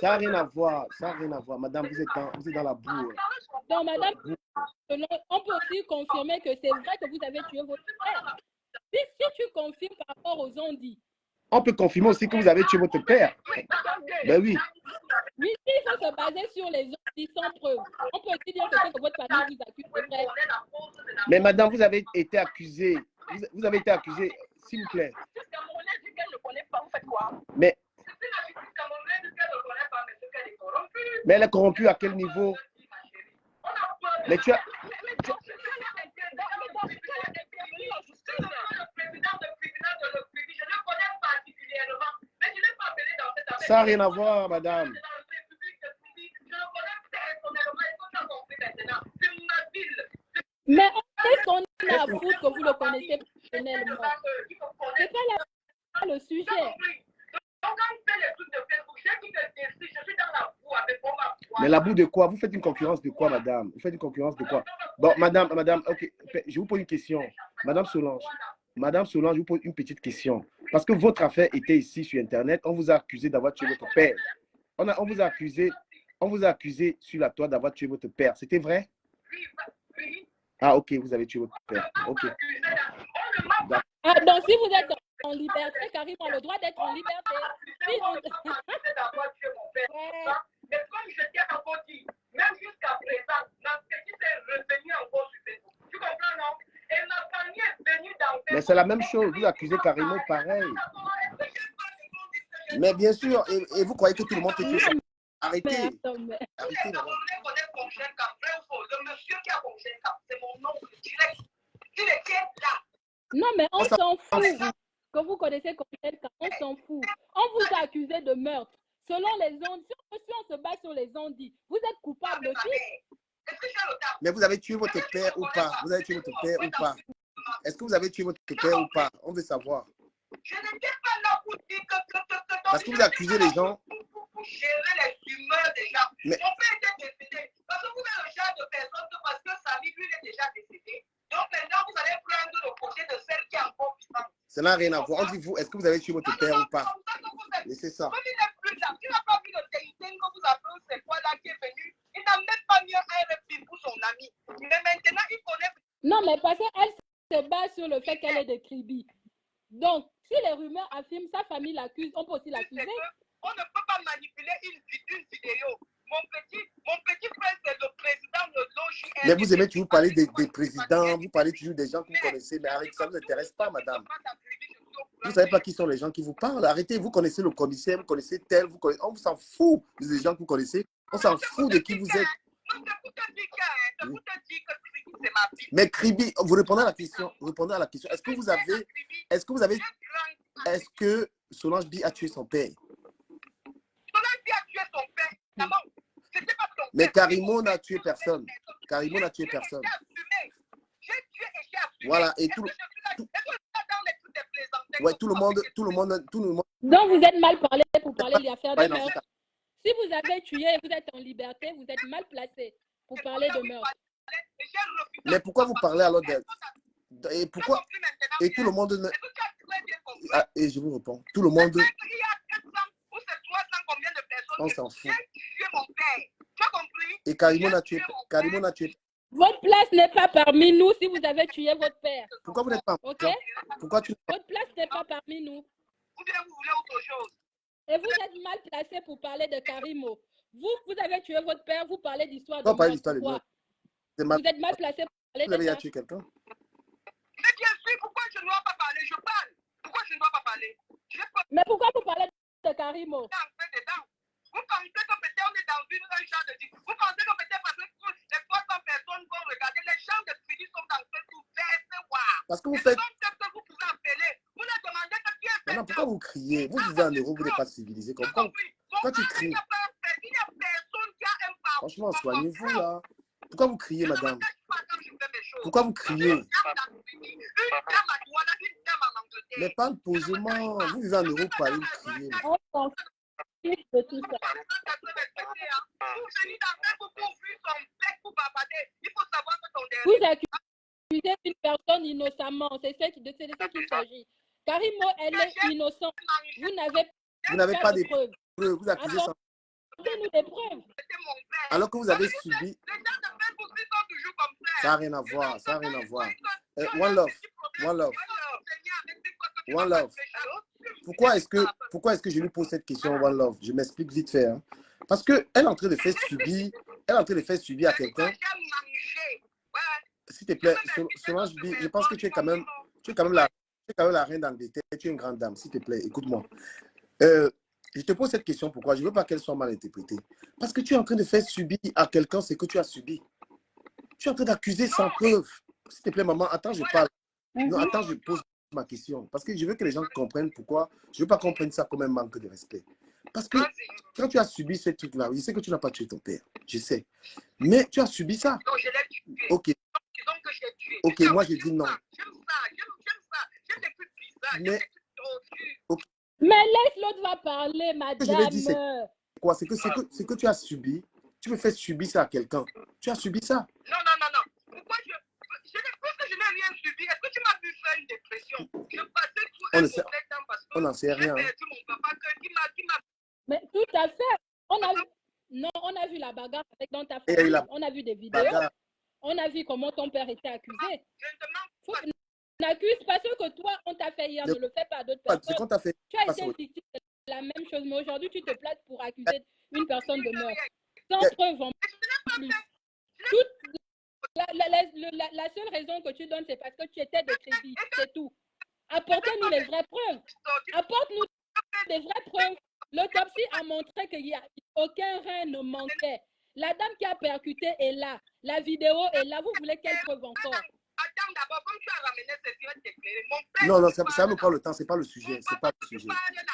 Ça n'a rien à voir, Madame, vous êtes dans la boue. Donc, madame, on peut aussi confirmer que c'est vrai que vous avez tué votre père. Si tu confirmes par rapport aux ondits. On peut confirmer aussi que vous avez tué votre père. Ben oui. Oui, il faut se baser sur les ondits sans preuve. On peut aussi dire que votre famille vous accuse de vrai. Mais madame, vous avez été accusée. Vous avez été accusée, s'il vous plaît. Mais elle est corrompue à quel niveau? Mais tu as... Ça n'a rien à voir, madame. Mais est-ce qu'on a à foutre que vous le connaissez personnellement? C'est pas le sujet. Mais la boue de quoi? Vous faites une concurrence de quoi, madame? Vous faites une concurrence de quoi? Bon, madame, ok, je vous pose une question. Madame Solange, je vous pose une petite question. Parce que votre affaire était ici sur Internet, on vous a accusé d'avoir tué votre père. On vous a accusé sur la toile d'avoir tué votre père. C'était vrai? Ah, ok, vous avez tué votre père. Ok. Ah, donc, si vous êtes en liberté, Karim a le droit d'être en liberté. Si on... Mais comme je t'ai encore dit, même jusqu'à présent, ma petite est revenue encore sur Facebook. Tu comprends, non? Et ma famille est venue dans Facebook. Mais c'est la même chose, vous accusez Karimo pareil. Mais bien sûr, et vous croyez que tout le monde est ça? Arrêtez. Arrêtez. Le monsieur qui a congé, c'est mon oncle direct. Il était là. Non, mais on s'en fout. Que vous connaissez Congel Cap, on s'en fout. On vous a accusé de meurtre. Selon les ondes, si on se base sur les ondes, vous êtes coupable aussi. Mais vous avez tué votre père ou pas? Vous avez tué votre père ou pas? Est-ce que vous avez tué votre père ou pas? On veut savoir. Je n'étais pas là pour dire que parce que vous accusez les gens. Pour gérer les humeurs des gens. Mais... Mon père était décédé. Parce que vous êtes le genre de personne que parce que Samy, lui, il est déjà décédé. Donc maintenant, vous allez prendre le côté de celle qui est encore vivante. Ça n'a rien à voir. On dit vous, est-ce que vous avez tué votre père ou pas? Laissez ça. Comme il n'est plus là, tu n'as pas vu le Téhiten que vous appelez, c'est quoi là qui est venu? Il n'a même pas mis un RFP pour son ami. Mais maintenant, il connaît. Non, mais parce qu'elle se base sur le fait qu'elle est de Kribi. Donc, si les rumeurs affirment, sa famille l'accuse, on peut aussi l'accuser. On ne peut pas manipuler une vidéo. Mon petit frère, c'est le président de l'OJR. Mais vous aimez toujours parler des présidents, vous parlez toujours des gens que vous connaissez, mais arrêtez, ça ne vous intéresse pas, madame. Vous ne savez pas qui sont les gens qui vous parlent. Arrêtez, vous connaissez le commissaire, vous connaissez tel, on s'en fout des gens que vous connaissez. On s'en fout de qui vous êtes. Mais Kribi, vous répondez à la question. Est-ce que Solange Bi a tué son père? Solange Bi a tué son père. Mais Karimo n'a tué personne. Karimo n'a tué personne. Voilà, et tout le monde. Donc vous êtes mal parlé pour parler de l'affaire de meurtre. Si vous avez tué et vous êtes en liberté, vous êtes mal placé pour parler de meurtre. Mais pourquoi vous parlez alors d'elle? Et pourquoi? Et tout le monde. Ah, et je vous réponds. Tout le monde. On s'en fout. Et Karimo n'a tué. Votre place n'est pas parmi nous si vous avez tué votre père. Pourquoi vous n'êtes pas? Ok? Pourquoi tu... Votre place n'est pas parmi nous. Ou bien vous voulez autre chose? Et vous êtes mal placé pour parler de Karimo. Vous avez tué votre père, vous parlez d'histoire de meurtre. Vous êtes mal placé pour parler de ça. Vous avez tué quelqu'un? Mais bien sûr, pourquoi je ne dois pas parler? Je parle. Pourquoi je ne dois pas parler? Mais pourquoi vous parlez de Karimo? Vous pensez que peut-être on est dans un genre de... Vous pensez que peut-être parce que les 300 personnes vont regarder, les gens de Fidi sont dans ce tout voir. Parce que vous faites... que vous pouvez appeler. Vous leur demandez que qui est fait. Non, pourquoi vous criez? Vous vivez en Europe, vous n'êtes pas civilisé. Pourquoi tu cries? Il n'y a personne qui a un parcours. Franchement, soignez-vous là. Pourquoi vous criez, madame? Pourquoi vous criez? Mais parle posément. Vous vivez en Europe, pas aller crier. De tout ça. Vous accusez une personne innocemment, c'est de ce qu'il s'agit. Karimo, elle est innocente. Vous n'avez pas de preuves. Vous accusez ça. Donnez-nous des preuves. Alors que vous avez subi. Ça n'a rien à voir. Ça n'a rien à voir. One Love. Pourquoi est-ce que je lui pose cette question, One Love? Je m'explique vite fait. Hein. Parce qu'elle est en train de faire subir. Elle est en train de faire subir à quelqu'un. S'il te plaît, Solange Bi, je pense que tu es quand même la reine d'Angleterre. Tu es une grande dame. S'il te plaît, écoute-moi. Je te pose cette question. Pourquoi? Je ne veux pas qu'elle soit mal interprétée. Parce que tu es en train de faire subir à quelqu'un ce que tu as subi. Tu es en train d'accuser sans preuve. S'il te plaît, maman, attends, je parle. Non, attends, je pose ma question. Parce que je veux que les gens comprennent pourquoi. Je ne veux pas qu'on prenne ça comme un manque de respect. Parce que quand tu as subi ce truc-là, je sais que tu n'as pas tué ton père. Je sais. Mais tu as subi ça. Non, je l'ai tué. Ok. Disons que je l'ai tué. Ok, moi je dis non. J'aime ça. J'aime les trucs bizarres. Mais... Okay. Mais laisse l'autre va parler, madame. Je vais dire, c'est quoi? C'est que tu as subi. Tu me fais subir ça à quelqu'un. Tu as subi ça. Non, non, non, non. Pourquoi je pense que je n'ai rien subi. Est-ce que tu m'as vu faire une dépression? Je passais tout un mauvais temps parce que on n'en sait rien. j'ai perdu mon papa qui m'a... Mais tout à fait. Non, on a vu la bagarre avec dans ta famille. On a vu des vidéos. Bagarre. On a vu comment ton père était accusé. N'accuse pas ce que toi, on t'a fait hier. Ne le fais pas à d'autres personnes. Quand fait, tu as été victime de la même chose. Mais aujourd'hui, tu te places pour accuser une personne de meurtre. Sans preuve en plus. La seule raison que tu donnes, c'est parce que tu étais de crédit. C'est tout. Apportez-nous les vraies preuves. Apporte-nous des vraies preuves. L'autopsie a montré qu'il n'y a aucun rein ne manquait. La dame qui a percuté est là. La vidéo est là. Vous voulez quelle preuve encore? Attends, d'abord, comme tu as ramené ces yeux t'éclairer, mon père... Non, ça nous prend le temps. C'est pas le sujet. C'est pas le sujet.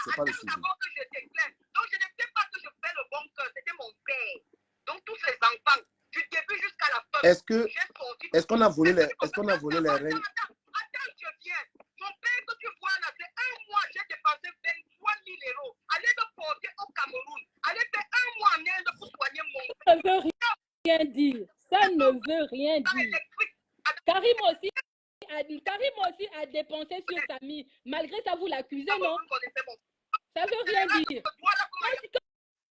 C'est pas le sujet. D'abord que je t'éclaire. Donc, je n'étais pas que je fais le bon cœur. C'était mon père. Donc, tous ces enfants, du début jusqu'à la fin. Est-ce qu'on a volé les reines? Attends, je viens. Mon père que tu vois là, c'est un mois, j'ai dépensé 23 000 €. Allez me porter au Cameroun. Allez faire un mois en Inde pour soigner mon père. Ça ne veut rien dire. Ça ne veut rien dire. Karim aussi a dépensé sur Samy. Malgré ça, vous l'accusez, non? Ça ne veut rien dire.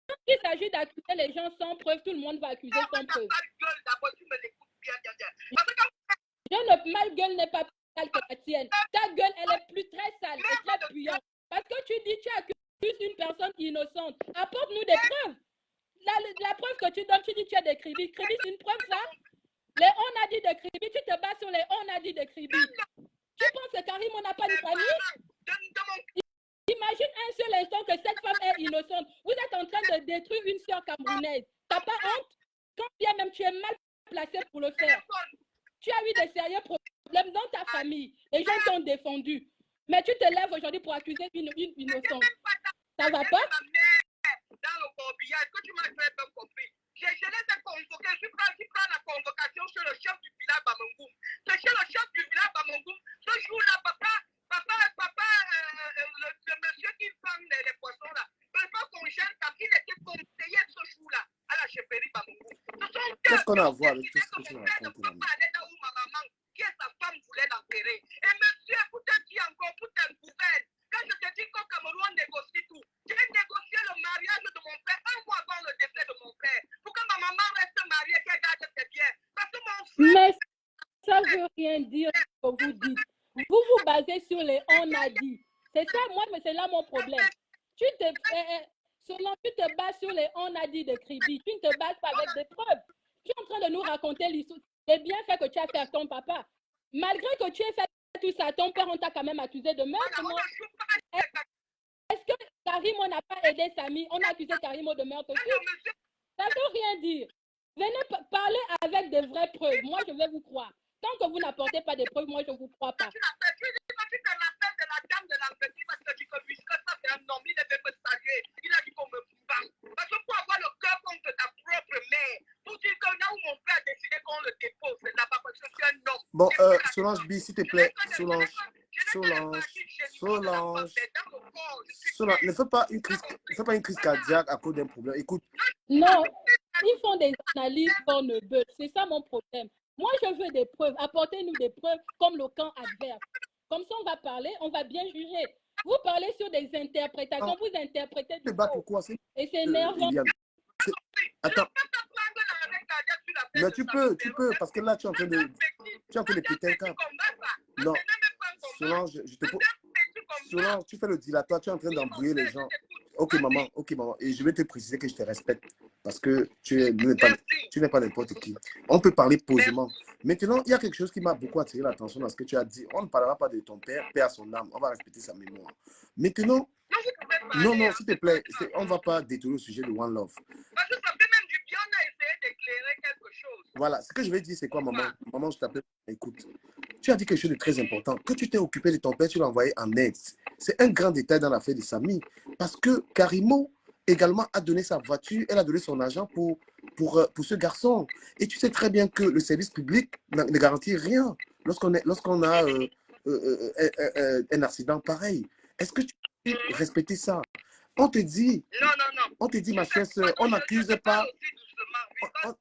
Quand il s'agit d'accuser les gens sans preuve, tout le monde va accuser sans preuve. Ma gueule n'est pas plus sale que la tienne. Ta gueule, elle est plus très sale et très puante. Parce que tu dis, tu accuses une personne innocente. Apporte-nous des preuves. La preuve que tu donnes, tu dis tu as des crédits. Crédit, c'est une preuve, ça? Les on a dit de Kribi, tu te bats sur les on a dit de Kribi. Tu penses que Karim, on n'a pas de famille? Imagine un seul instant que cette femme est innocente. Vous êtes en train de détruire une sœur camerounaise. T'as pas honte? Quand bien même tu es mal placé pour le faire. Tu as eu des sérieux problèmes dans ta famille. Les gens t'ont défendu. Mais tu te lèves aujourd'hui pour accuser une innocente. Ça va pas? Dans le corbillard, est-ce que tu m'as bien compris? Je les ai convoqués, je prends la convocation sur le chef du village Bamangoum. C'est chez le chef du village Bamangoum. Ce jour-là, le monsieur qui vend les poissons là, papa congèle car il était conseiller ce jour-là à la chefferie Bamangoum. Qu'est-ce qu'on a à voir avec tout ce que tu m'as raconté là? Où ma maman, qui est sa femme, voulait l'enterrer. Et monsieur, pour te dire encore, pour t'encouvrir, quand je te dis qu'au Cameroun, on négocie tout, j'ai négocié le mariage de mon père un mois avant le décès de mon père. Pour que ma maman reste mariée, qu'elle garde ses biens. Parce que mon frère... Mais ça ne veut rien dire ce que vous dites. Vous vous basez sur les on a dit. C'est ça, moi, mais c'est là mon problème. Tu te bases sur les on a dit de Kribi. Tu ne te bases pas avec des preuves. Tu es en train de nous raconter l'histoire. Les bienfaits que tu as fait à ton papa. Malgré que tu aies fait tout ça, ton père, on t'a quand même accusé de meurtre, non? Est-ce que Karimo n'a pas aidé Samy? On a accusé Karimo de meurtre aussi. Ça ne veut rien dire. Venez parler avec des vraies preuves. Moi, je vais vous croire. Tant que vous n'apportez pas de preuves, moi, je ne vous crois pas. Tu te rappelles de la dame de l'entreprise parce que tu dis que puisque ça c'est un homme, il devait me saluer. Il a dit qu'on me bat. Parce que pour avoir le cœur contre ta propre mère, pour dire que là où mon père a décidé qu'on le dépose, c'est là-bas parce que c'est un homme. Bon, Solange B, s'il te plaît. Solange, ne fais pas une crise cardiaque à cause d'un problème. Écoute. Non, ils font des analyses cornebeuh. C'est ça mon problème. Moi, je veux des preuves. Apportez-nous des preuves comme le camp adverse. Comme ça, on va parler, on va bien juger. Vous parlez sur des interprétations, vous interprétez du faux. Et c'est énervant. Attends. Mais tu peux, parce que là, tu es en train de péter un câble. Non, Solange, Solange, tu fais le dilatoire, tu es en train d'embrouiller les gens. Ok, maman. Et je vais te préciser que je te respecte parce que tu n'es pas n'importe qui. On peut parler posément. Maintenant, il y a quelque chose qui m'a beaucoup attiré l'attention dans ce que tu as dit. On ne parlera pas de ton père, paix à son âme. On va respecter sa mémoire. Maintenant, non, s'il te plaît, on ne va pas détourner le sujet de One Love. Parce que ça fait même du bien, on a essayé d'éclairer quelque chose. Voilà, ce que je vais dire, c'est quoi, maman? Maman, je t'appelle. Écoute, tu as dit quelque chose de très important. Que tu t'es occupé de ton père, tu l'as envoyé en aide. C'est un grand détail dans l'affaire de Samy. Parce que Karimo également a donné sa voiture, elle a donné son argent pour ce garçon. Et tu sais très bien que le service public ne garantit rien lorsqu'on a un accident pareil. Est-ce que tu peux respecter ça? On te dit, Non. on te dit, ma chère sœur, on n'accuse pas,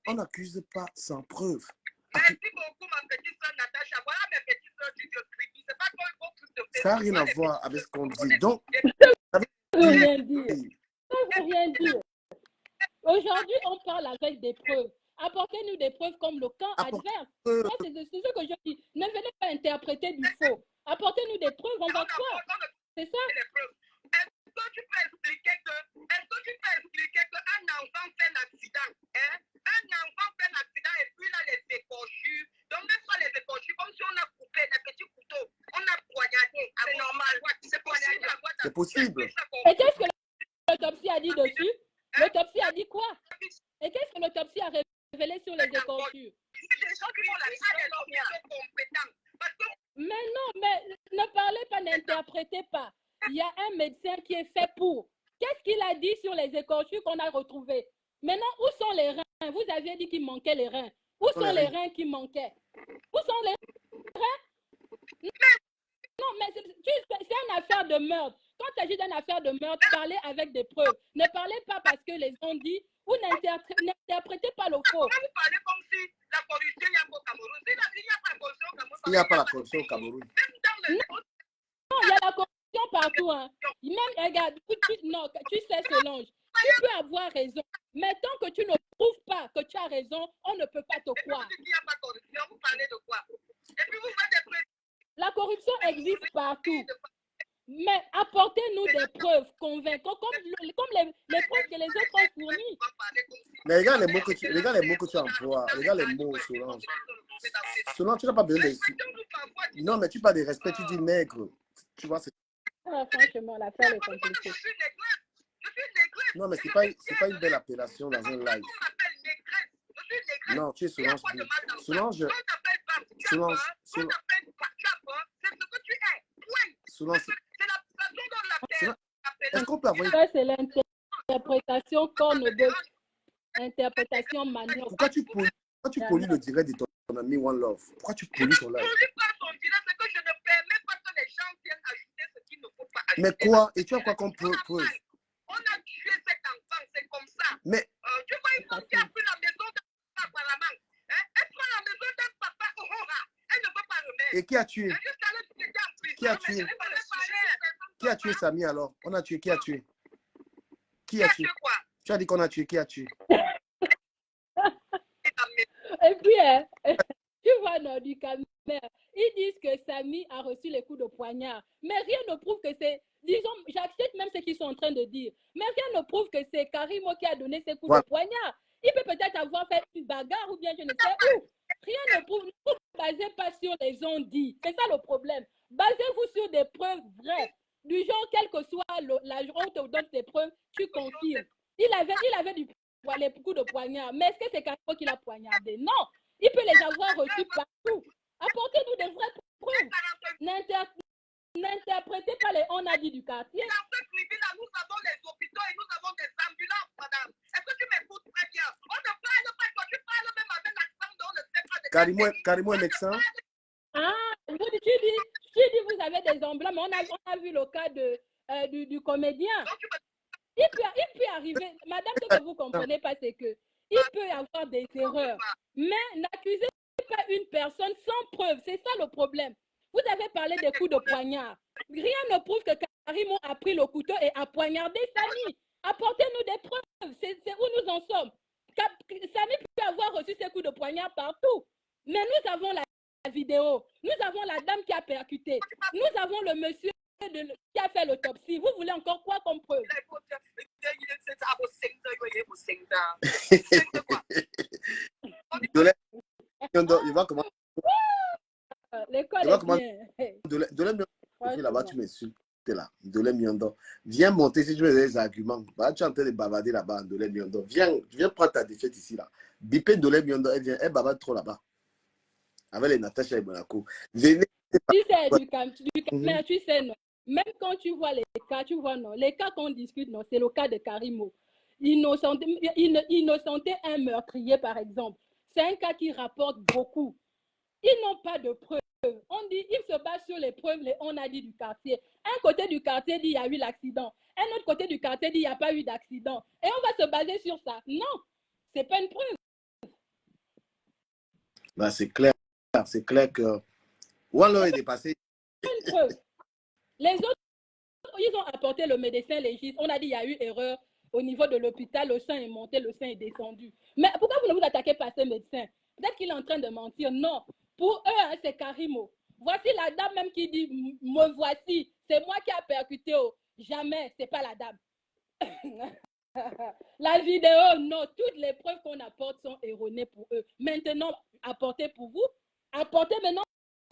on n'accuse pas sans preuve. Merci beaucoup, ma petite soeur Natacha. Voilà mes petites soeurs du Dieu Creepy. C'est pas qu'il faut plus de faire. Ça n'a rien à voir avec ce qu'on dit. Donc, Ça ne veut rien dire. Ça ne veut rien dire. Aujourd'hui, on parle avec des preuves. Apportez-nous des preuves comme le camp adverse. Moi, c'est ce que je dis. Ne venez pas interpréter du faux. Apportez-nous des preuves, on va croire. C'est ça. Est-ce que tu peux expliquer qu'un enfant fait un accident, hein? Un enfant fait un accident et puis là, les écorchures. Donc, même pas les écorchures, comme si on a coupé les petits couteaux, on a poignardé. C'est normal. C'est possible. C'est possible. Et qu'est-ce que l'autopsie a dit dessus? L'autopsie a dit quoi? Et qu'est-ce que l'autopsie a révélé sur les écorchures? Mais non, mais ne parlez pas, n'interprétez pas. Il y a un médecin qui est fait pour. Qu'est-ce qu'il a dit sur les écorchures qu'on a retrouvées? Maintenant, où sont les reins? Vous aviez dit qu'il manquait les reins. Où sont les reins qui manquaient? Où sont les reins? Non, mais c'est une affaire de meurtre. Quand il s'agit d'une affaire de meurtre, parlez avec des preuves. Ne parlez pas parce que les gens disent ou n'interprétez pas le faux. Vous parlez comme si la corruption il y a au Cameroun. Il n'y a pas la corruption au Cameroun. Il n'y a pas la corruption au Cameroun. Non, il y a la corruption partout. Hein. Même, regarde, tu sais, Solange, tu peux avoir raison. Mais tant que tu ne prouves pas que tu as raison, on ne peut pas te croire. Il n'y a pas de corruption. Vous parlez de quoi? Et puis vous faites des preuves. La corruption existe partout. Mais apportez-nous des preuves convaincantes, comme les preuves que les autres ont fournies. Mais regarde les mots que tu emploies. Regarde les mots, Solange. Solange, tu n'as pas besoin de... Non, mais tu parles de respect, tu dis nègre. Tu vois, c'est... Ah, franchement, l'affaire est compliquée. Non, mais c'est pas une belle appellation dans un live. Non, tu es Solange. Solange. Est-ce qu'on peut avoir... Ça, c'est l'interprétation qu'on ne veut. Interprétation manuelle. Pourquoi tu pollues le direct de ton ami One Love? Pourquoi tu pollues son live? Mais quoi? Et tu as quoi comme preuve? On a tué cet enfant, c'est comme ça. Mais... tu vois, ils ont pris la maison d'un papa apparemment. Elle prend la maison d'un papa Aurora. Elle ne veut pas remettre. Et qui a tué? Qui a tué? Qui a tué Samy alors? On a tué. Qui a tué? Qui a tué? Tu as dit qu'on a tué. Qui a tué? Et puis, tu vois, non, du caméra, ils disent que Samy a reçu les coups de poignard. Mais rien ne prouve que c'est... Disons, j'accepte même ce qu'ils sont en train de dire. Mais rien ne prouve que c'est Karimo qui a donné ces coups de poignard. Il peut peut-être avoir fait une bagarre ou bien je ne sais où. Rien ne prouve. Ne vous basez pas sur les on-dit. C'est ça le problème. Basez-vous sur des preuves vraies. Du genre, quel que soit l'âge, on te donne des preuves, tu confirmes. Il avait les coups de poignard. Mais est-ce que c'est Karimo qui l'a poignardé? Non. Il peut les avoir reçus partout. Apportez-nous des vraies preuves. N'interprétez pas les on a dit du quartier. Dans ce tribunal, nous avons les hôpitaux et nous avons des ambulances, madame. Est-ce que tu m'écoutes très bien? On ne parle pas quand tu parles même avec l'accent, on ne sait pas de Karimo est médecin. Ah, tu dis vous avez des ambulances, mais on a vu le cas du comédien. Il peut arriver, madame, ce que vous ne comprenez pas, c'est que il peut y avoir des erreurs. Mais n'accusez pas une personne sans preuve. C'est ça le problème. Vous avez parlé des coups de poignard. Rien ne prouve que Karimo a pris le couteau et a poignardé Samy. Apportez-nous des preuves. C'est où nous en sommes. Samy peut avoir reçu ses coups de poignard partout. Mais nous avons la vidéo. Nous avons la dame qui a percuté. Nous avons le monsieur qui a fait l'autopsie. Vous voulez encore quoi comme preuve? Il va comment? L'école est bien. Dolem Miondo, là-bas, tu m'insultes là. Dolem Miondo, viens monter si tu veux des arguments. Bah, tu es en train de bavarder là-bas, Dolem Miondo. Viens prendre ta défaite ici là. Bipé Dolem Miondo, elle bavarde trop là-bas. Avec les Natacha et Monaco. Venez. Tu sais, tu sais, non. Même quand tu vois les cas, tu vois, non. Les cas qu'on discute, non, c'est le cas de Karimo. Innocenter un meurtrier, par exemple. C'est un cas qui rapporte beaucoup. Ils n'ont pas de preuves. On dit, ils se basent sur les preuves, on a dit du quartier. Un côté du quartier dit il y a eu l'accident. Un autre côté du quartier dit il n'y a pas eu d'accident. Et on va se baser sur ça. Non, c'est pas une preuve. Bah, c'est clair que Wallo est dépassé. Une preuve. Les autres, ils ont apporté le médecin légiste. On a dit il y a eu erreur au niveau de l'hôpital. Le sang est monté, le sang est descendu. Mais pourquoi vous ne vous attaquez pas à ce médecin? Peut-être qu'il est en train de mentir. Non. Pour eux, hein, c'est Karimo. Voici la dame même qui dit me voici. C'est moi qui a percuté. Oh. Jamais, c'est pas la dame. La vidéo, non. Toutes les preuves qu'on apporte sont erronées pour eux. Maintenant, apportez pour vous. Apportez maintenant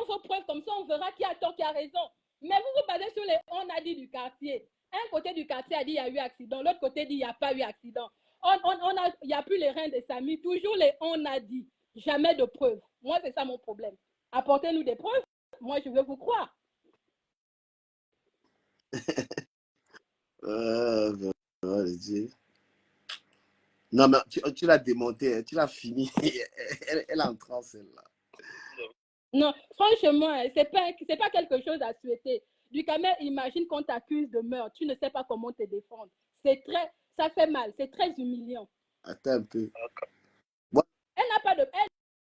vos preuves. Comme ça, on verra qui a tort, qui a raison. Mais vous vous basez sur les on a dit du quartier. Un côté du quartier a dit il y a eu accident. L'autre côté dit il n'y a pas eu accident. Il n'y a plus les reins de Samy. Toujours les on a dit. Jamais de preuves. Moi, c'est ça mon problème. Apportez-nous des preuves. Moi, je veux vous croire. Non, mais tu l'as démonté, tu l'as fini. Elle est en transe, celle-là. Non, franchement, c'est pas quelque chose à souhaiter. Du Camer, imagine qu'on t'accuse de meurtre. Tu ne sais pas comment te défendre. Ça fait mal. C'est très humiliant. Attends un peu. Elle n'a pas de...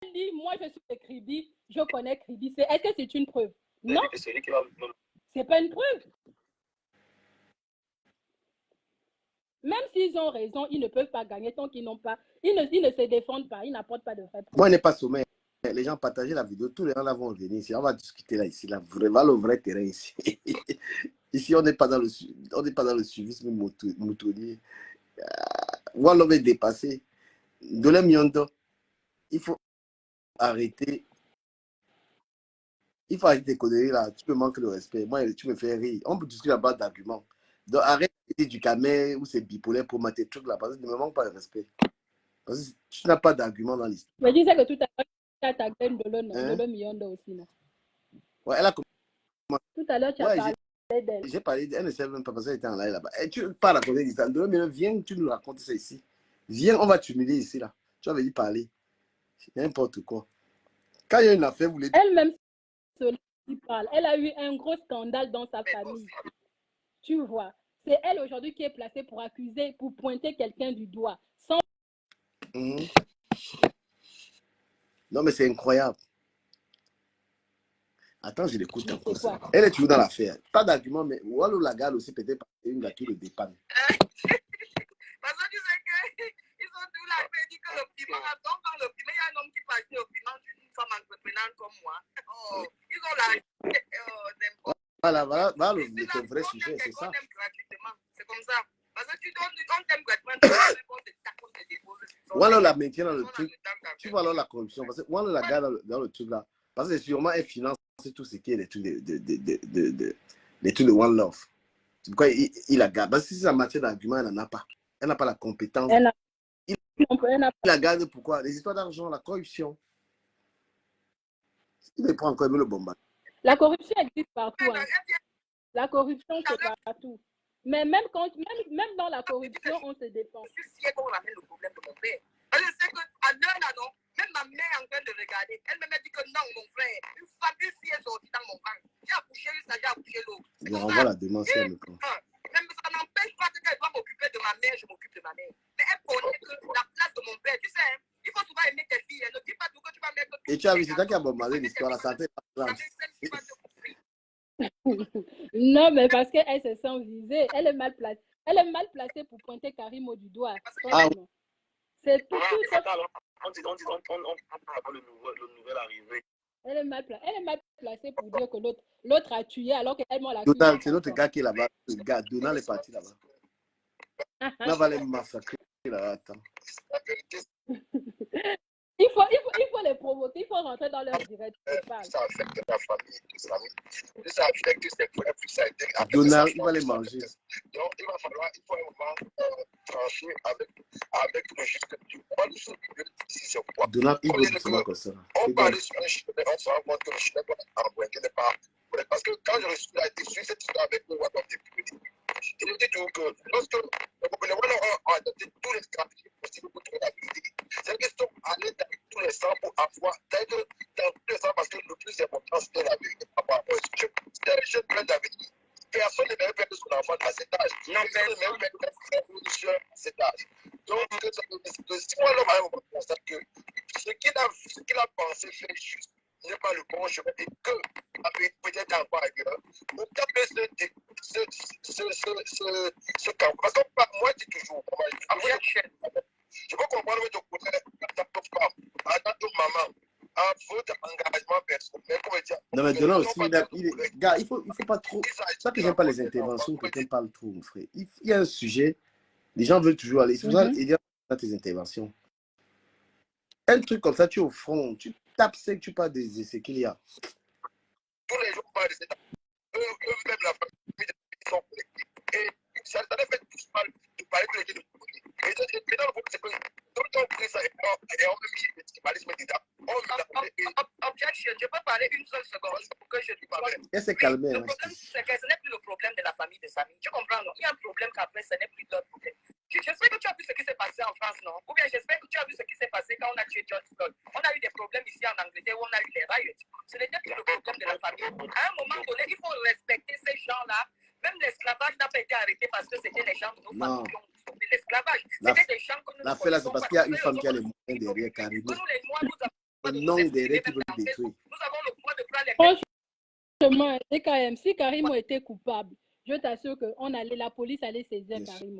Elle dit, moi, je suis de Kribi. Je connais Kribi. Est-ce que c'est une preuve? Non. C'est pas une preuve. Même s'ils ont raison, ils ne peuvent pas gagner tant qu'ils n'ont pas... Ils ne se défendent pas. Ils n'apportent pas de vraies preuves. Moi, on n'est pas sommet. Les gens partagent la vidéo. Tous les gens là vont venir ici. On va discuter là, ici. Là, vraiment, le vrai terrain ici. Ici, on n'est pas dans le suivisme moutonnier. Wallo est dépassé. Dolem Yondo, il faut arrêter. Il faut arrêter tes conneries là. Tu me manques de respect. Moi, tu me fais rire. On peut discuter à base d'arguments. Donc, arrête de dire du Camer ou c'est bipolaire pour mettre tes trucs là. Parce que ne me manque pas de respect. Parce que tu n'as pas d'argument dans l'histoire. Mais disais que tout à l'heure, tu as attaqué Dolem Yondo aussi. Non? Ouais, elle a commencé. Tout à l'heure, tu as parlé d'elle. J'ai parlé d'elle, ne sait même pas parce qu'elle était en live là-bas. Et tu parles à côté d'histoire. Viens, tu nous racontes ça ici. Viens, on va t'humilier ici là. Tu avais dit parler. N'importe quoi. Quand il y a une affaire, vous les... Elle-même, qui parle. Elle a eu un gros scandale dans sa famille. Tu vois. C'est elle aujourd'hui qui est placée pour accuser, pour pointer quelqu'un du doigt. Sans... Non, mais c'est incroyable. Attends, je l'écoute encore ça. Elle est toujours dans l'affaire. Pas d'argument, mais Wallo la garde aussi peut-être une gars qui le dépanne. Parce que tu sais qu'ils ont tout la fait, dit que le piment, donc dans le piment, il y a un homme qui passe au piment d'une femme entreprenante comme moi. Oh, ils ont la... Voilà le vrai sujet, c'est ça. C'est comme ça. Parce que tu t'aimes gratuitement, Wallo la maintient dans le truc. Tu vois alors la corruption. Parce que Wallo la garde dans le truc là. Parce que sûrement elle finance tout ce qui est les trucs de One Love. C'est pourquoi il la garde. Parce que si c'est en matière d'argument, elle n'en a pas. Elle n'a pas la compétence. Il la garde pourquoi? Les histoires d'argent, la corruption. Il ne prend encore le bombard. La corruption existe partout. Hein. La corruption, c'est partout. Mais même dans la corruption, on se défend. Je suis fière qu'on ramène le problème de mon père. Parce que je sais qu'à l'heure là, non, même ma mère est en train de regarder. Elle m'a dit que non, mon frère, une fille est sortie dans mon ventre. J'ai accouché une, j'ai accouché l'autre. Je renvoie la demande sur le camp. Même ça n'empêche pas qu'elle doit m'occuper de ma mère, je m'occupe de ma mère. Mais elle connaît que la place de mon père, tu sais, hein, il faut souvent aimer tes filles. Ne dis pas tout que tu vas mettre... Et tu as vu, c'est toi qui as bombardé l'histoire, la santé. Non, mais parce qu'elle se sent visée. Elle est mal placée. Elle est mal placée pour pointer Karimo du doigt. C'est tout. On parle le nouvel arrivé. Elle est mal placée pour dire que l'autre a tué alors qu'elle m'a la Donald, c'est l'autre gars qui est là-bas. Le gars, Donald est parti là-bas. On va les massacrer là. Attends. Il faut les provoquer, il faut rentrer dans leur direct. Ça affecte la famille, ça affecte ses frères, puis ça affecte Donald, il va les manger. Donc, il va falloir, il faut un moment trancher avec le juge. Moi, nous sommes ici, c'est quoi? Donald, il veut doucement comme ça. On parle sur un chemin, on se rend compte que le chemin qu'on a emprunté n'est pas... Parce que quand je suis là, été sur cette histoire avec nous, il nous dit toujours que lorsque les Wallons ont adopté tous les stratégies possibles pour trouver la vérité, c'est qu'ils sont allés dans tous les sens pour avoir, dans tous les sens personne ne mérite perdre son enfant à cet âge. Non, personne ne mérite perdre son enfant à cet âge. Donc, si moi, l'homme, à un moment, constate que ce qu'il a pensé faire juste n'est pas le bon chemin et que peut-être encore ailleurs, pour taper ce camp. Parce que moi, je dis toujours, je peux comprendre votre côté en tant que femme, en tant que maman, à votre engagement personnel. Non, mais de là aussi, gars, il faut pas trop. C'est ça que j'aime pas les interventions, quelqu'un parle trop, mon frère. Il y a un sujet, les gens veulent toujours aller. C'est pour ça qu'il y a tes interventions. Un truc comme ça, tu es au front, tu tapes ce que tu parles de ce qu'il y a. Tous les jours, eux-mêmes, la famille, ils sont collectifs. Et ça les fait tous mal de parler de l'équipe de politique. Et dans le problème, c'est que quand on pris ça et on a mis le tribalisme dedans, objection, je peux parler une seule seconde pour que je lui parle. Et c'est calmé. Le problème, c'est que ce n'est plus le problème de la famille de Samy. Tu comprends, non? Il y a un problème qu'après, ce n'est plus leur problème. J'espère que tu as vu ce qui s'est passé en France, non? Ou bien j'espère que tu as vu ce qui s'est passé quand on a tué George Floyd. On a eu des problèmes ici en Angleterre où on a eu les riots. Ce n'était plus le problème de la famille. À un moment donné, il faut respecter ces gens-là. Même l'esclavage n'a pas été arrêté parce que c'était les gens de nos familles qui ont stoppé l'esclavage. C'était des gens que nous la fait là, c'est parce qu'il y a une femme qui a les moyens derrière Caribou. Non, derrière qui veut le détruire. Nous avons le droit de prendre les... Franchement, si Karimo était coupable, je t'assure que la police allait saisir Karimo.